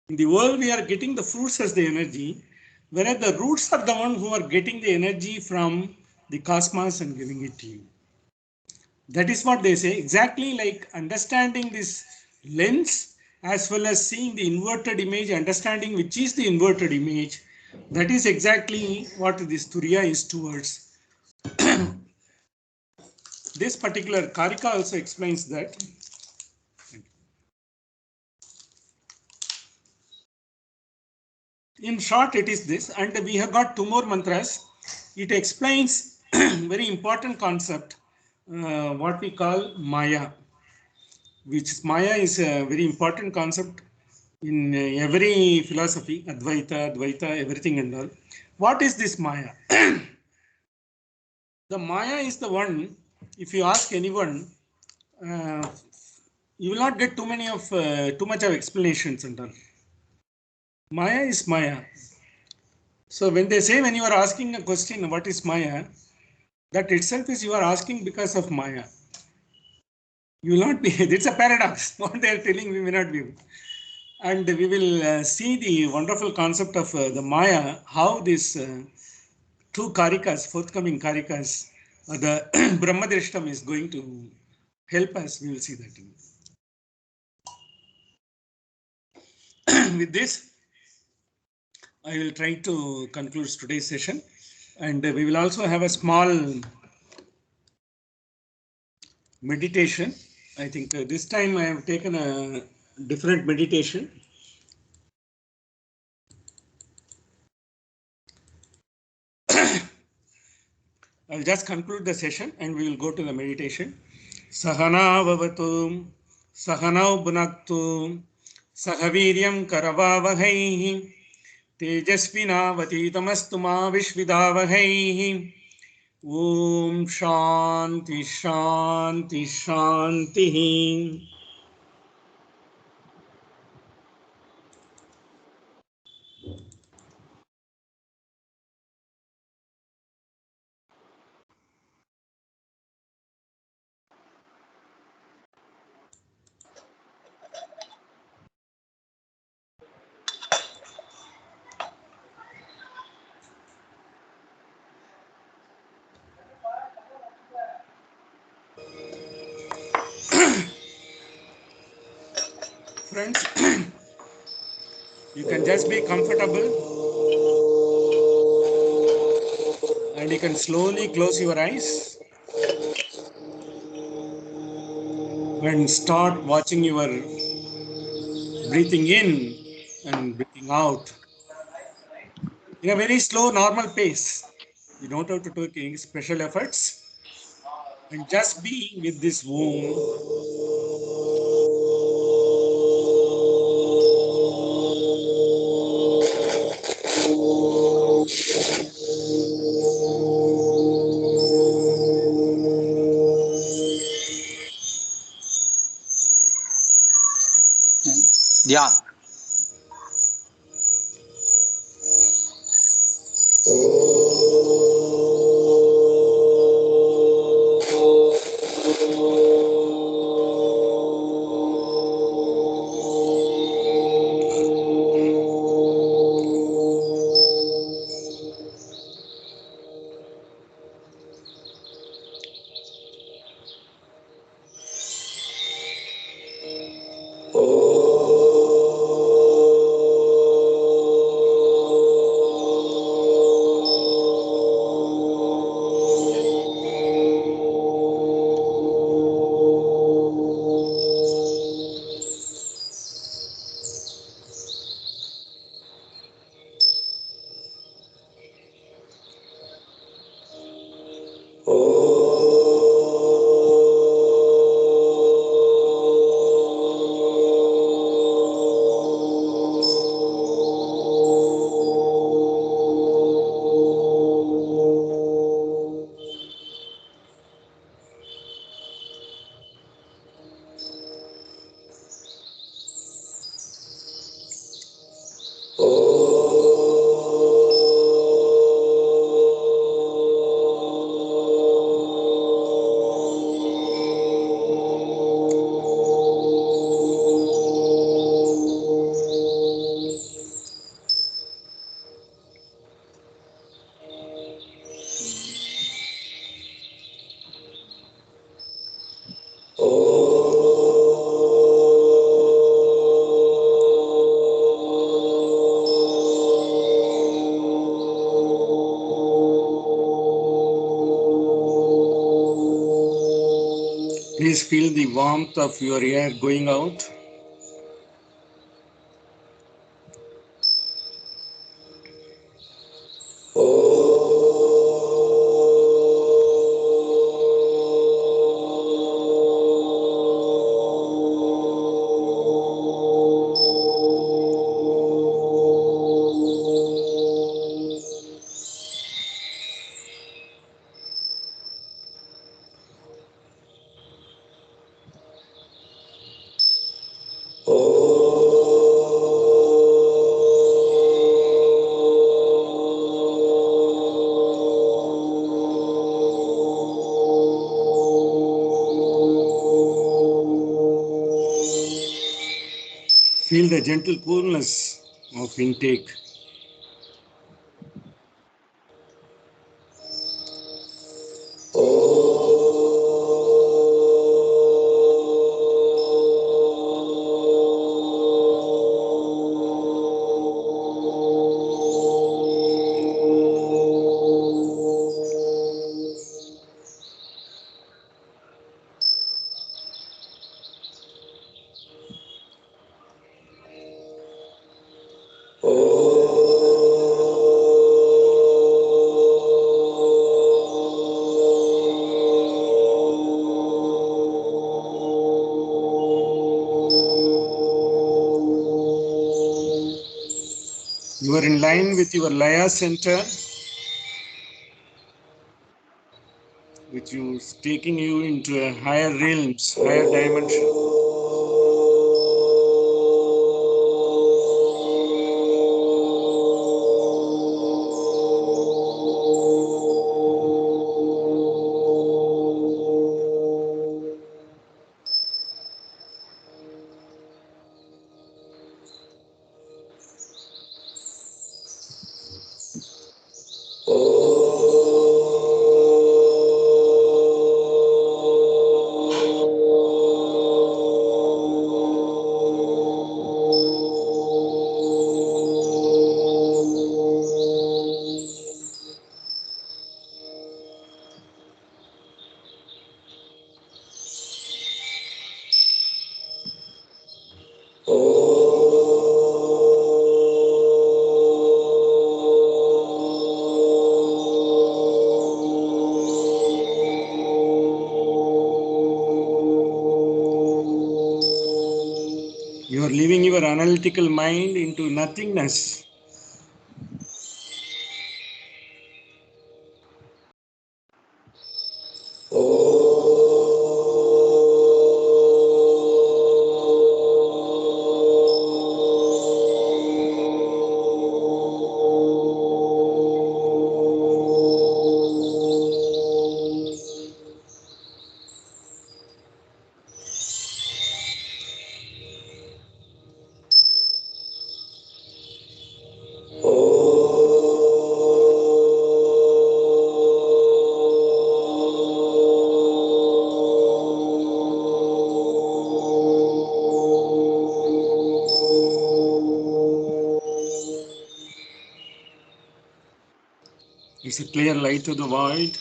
In the world, we are getting the fruits as the energy, whereas the roots are the one who are getting the energy from the cosmos and giving it to you. That is what they say, exactly like understanding this lens as well as seeing the inverted image, understanding which is the inverted image. That is exactly what this Turiya is towards. This particular Karika also explains that. In short, it is this, and we have got 2 more mantras. It explains very important concept, what we call Maya, which Maya is a very important concept in every philosophy, Advaita, Dvaita, everything and all. What is this Maya? The Maya is the one, if you ask anyone, you will not get too much of explanations and all. Maya is Maya. So when they say, when you are asking a question, what is Maya? That itself is you are asking because of Maya. You will not be, it's a paradox. What they are telling we may not be. And we will see the wonderful concept of the Maya, how these two karikas, forthcoming karikas, the Brahmadrishtam is going to help us. We will see that. With this, I will try to conclude today's session. And we will also have a small meditation. I think this time I have taken a different meditation. I'll just conclude the session and we will go to the meditation. Sahana vavatu, sahanau bhunaktu, sahaviryam karavavahaihi, tejasvinavaditamastu ma vishvidavahaihi. Om Shanti Shanti Shanti. Friends, you can just be comfortable and you can slowly close your eyes and start watching your breathing in and breathing out in a very slow, normal pace. You don't have to take any special efforts and just be with this womb. Yeah. Please feel the warmth of your air going out. Feel the gentle coolness of intake. You are in line with your Laya center, which is taking you into a higher realms, higher dimension. You are leaving your analytical mind into nothingness. It's a clear light to the void.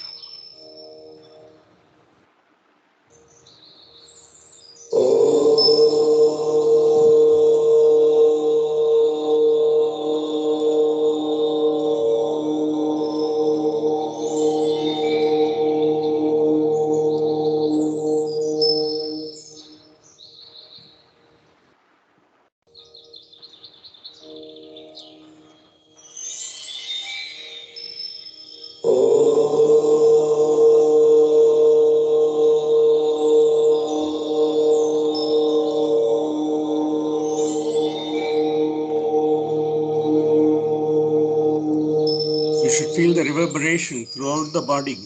You should feel the reverberation throughout the body.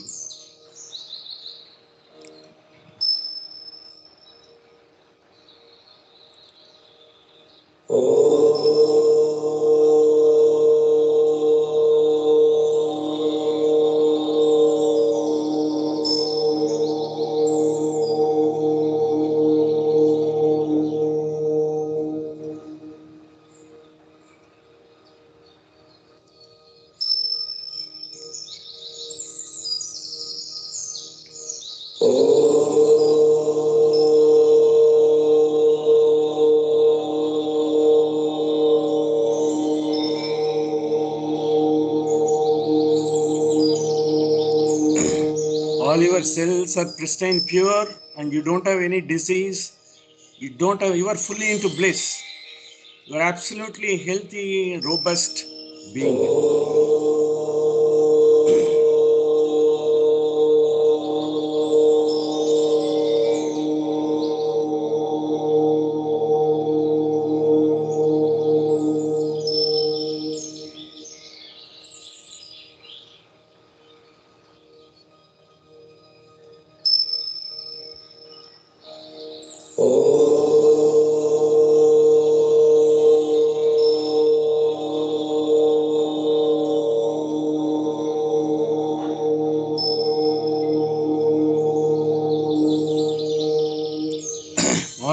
All your cells are pristine, pure, and you don't have any disease. You are fully into bliss. You are absolutely healthy, robust being.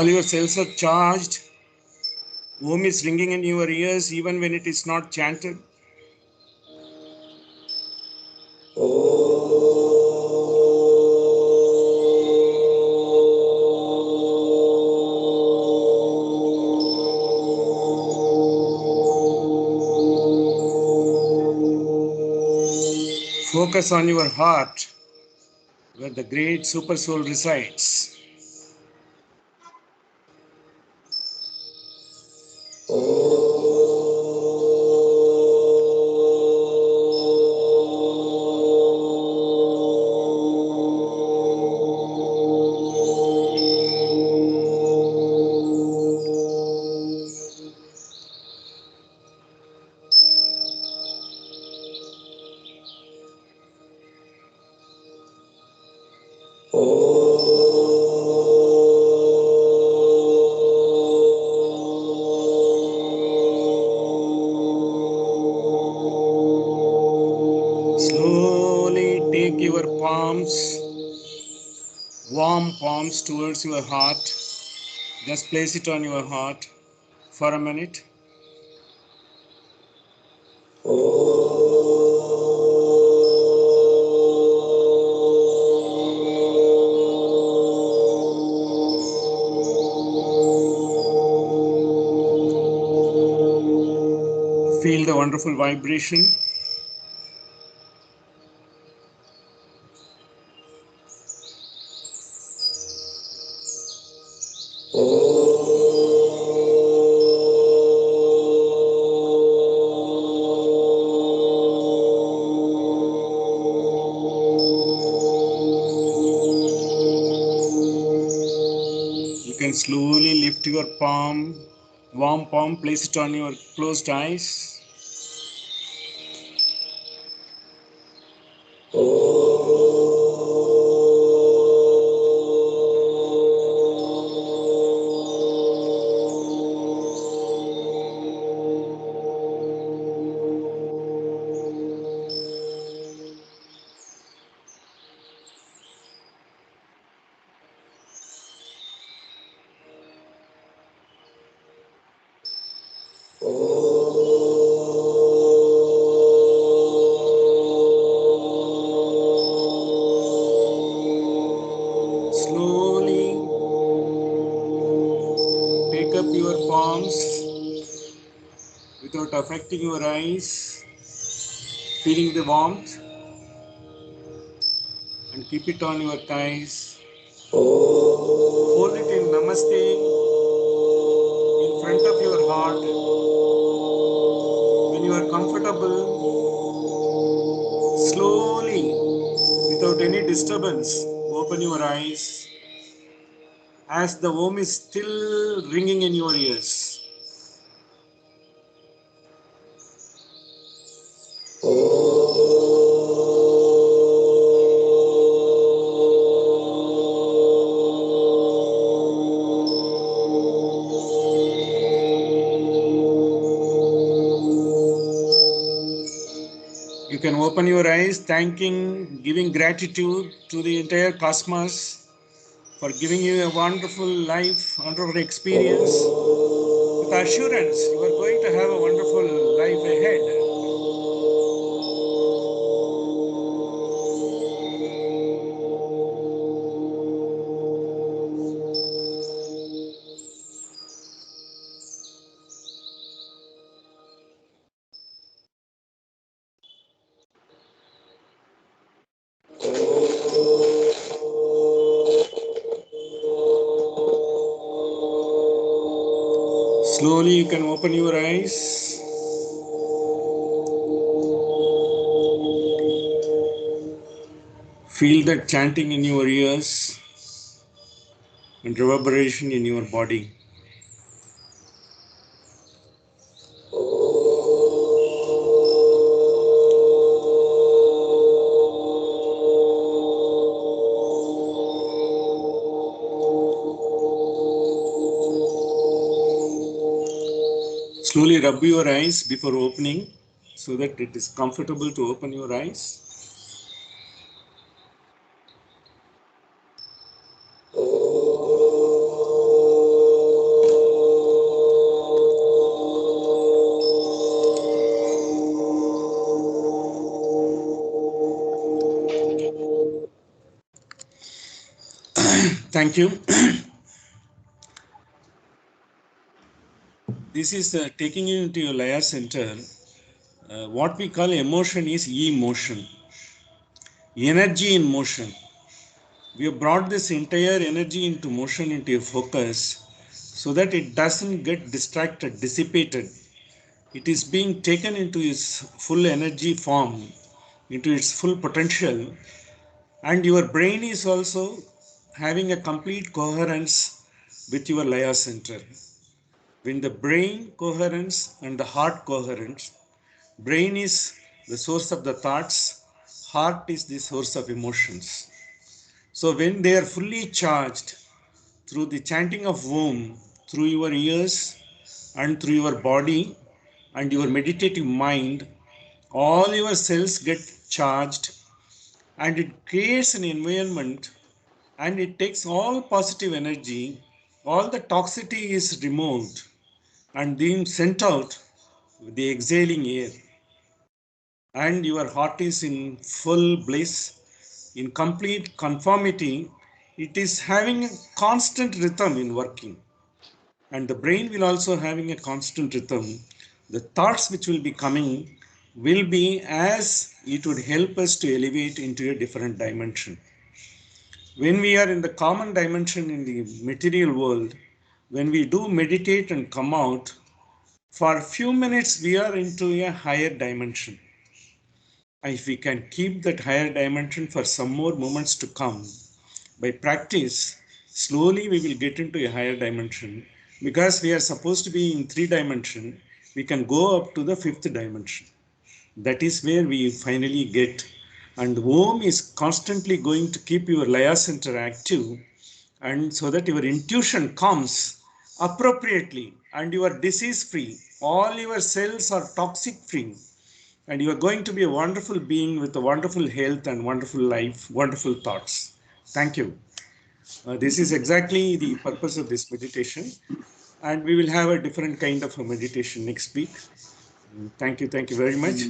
your cells are charged. Om is ringing in your ears even when it is not chanted. Focus on your heart, where the great super soul resides. Slowly take your palms, warm palms towards your heart. Just place it on your heart for a minute. Feel the wonderful vibration. You can slowly lift your palm, warm palm, place it on your closed eyes. Slowly take up your palms without affecting your eyes, feeling the warmth, and keep it on your thighs. Hold it in Namaste in front of your heart. When you are comfortable, slowly, without any disturbance, open your eyes as the Om is still ringing in your ears. You can open your eyes, thanking, giving gratitude to the entire cosmos for giving you a wonderful life, wonderful experience. With assurance, you are going to have a wonderful life ahead. Slowly you can open your eyes. Feel that chanting in your ears and reverberation in your body. Slowly rub your eyes before opening so that it is comfortable to open your eyes. thank you. This is taking you into your Laya center. What we call emotion is emotion, energy in motion. We have brought this entire energy into motion, into your focus, so that it doesn't get distracted, dissipated. It is being taken into its full energy form, into its full potential, and your brain is also having a complete coherence with your Laya center. When the brain coherence and the heart coherence, brain is the source of the thoughts, heart is the source of emotions. So when they are fully charged through the chanting of Om, through your ears and through your body and your meditative mind, all your cells get charged, and it creates an environment, and it takes all positive energy, all the toxicity is removed and being sent out with the exhaling air, and your heart is in full bliss, in complete conformity. It is having a constant rhythm in working, and the brain will also having a constant rhythm. The thoughts which will be coming will be as it would help us to elevate into a different dimension. When we are in the common dimension in the material world, when we do meditate and come out, for a few minutes we are into a higher dimension. If we can keep that higher dimension for some more moments to come, by practice, slowly we will get into a higher dimension. Because we are supposed to be in 3 dimension, we can go up to the 5th dimension. That is where we finally get. And Om is constantly going to keep your Laya center active, and so that your intuition comes appropriately and you are disease free. All your cells are toxic free, and you are going to be a wonderful being with a wonderful health and wonderful life, wonderful thoughts. Thank you. This is exactly the purpose of this meditation, and we will have a different kind of a meditation next week. Thank you very much.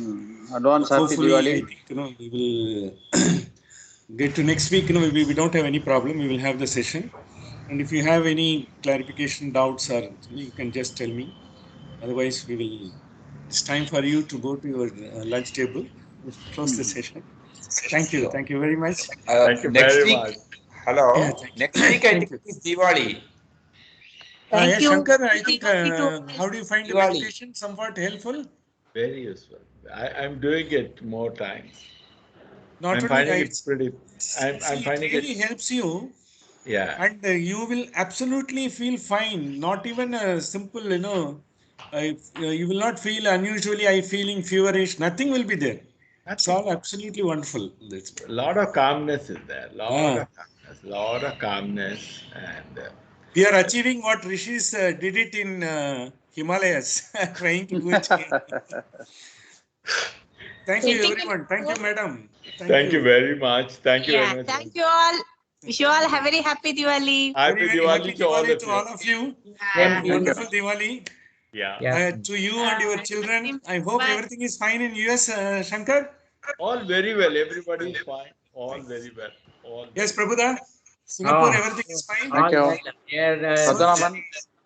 Advance happy Hopefully, Diwali. I think we will get to next week. We don't have any problem. We will have the session, and if you have any clarification, doubts, or you can just tell me. Otherwise, we will. It's time for you to go to your lunch table. We'll close the session. Thank you. Sure. Thank you very much. Thank you Next very week, much. Yeah, hello. thank you. Next week, I Thank think you. is Diwali. Yeah, Thank you. Shankar, I think, Happy to- how do you find the Diwali. meditation? Somewhat helpful? Very useful. I'm doing it more times. Not I'm only finding I, it pretty. I'm see, it finding really it. helps you, Yeah. and you will absolutely feel fine. Not even a simple, you will not feel unusually, I feeling feverish. Nothing will be there. It's Nothing. all absolutely wonderful. That's A lot of calmness is there. ah. Lot of calmness, and We are achieving what rishis did it in Himalayas, trying to do it. Thank you, Sitting in everyone. Thank you, madam. thank you very much. Thank you Yeah, very much. thank you all. Wish you all a very happy Diwali. Happy Very happy Diwali to all Diwali of to you. all of you. Yeah. Wonderful Diwali Yeah. to you and your children. Happy I hope Diwali. everything is fine in US, Shankar. All very well. Everybody is fine. All very well. All Yes, very well. Prabhuda. Singapore, everything is fine. Thank you. So, Padmanabhan.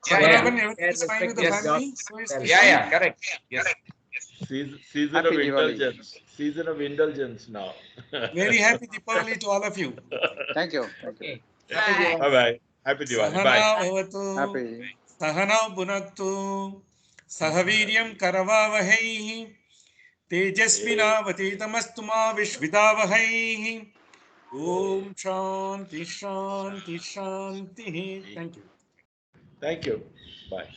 Padmanabhan, everything is fine with the family. So is Krishna. Yeah, correct. Yes. Season Happy of Diwali. indulgence. Season of indulgence now. Very happy Diwali to all of you. Thank you. Thank you. Bye. Bye bye. Happy Diwali. Sahana Bye. bhavatu, Happy. Sahana bunaktu, Sahaviryam karavavahai, तेजस्विनावतीतमस्तु मा विश्वितावहैः ॐ शान्ति शान्ति शान्तिः. Thank you. Thank you. Bye.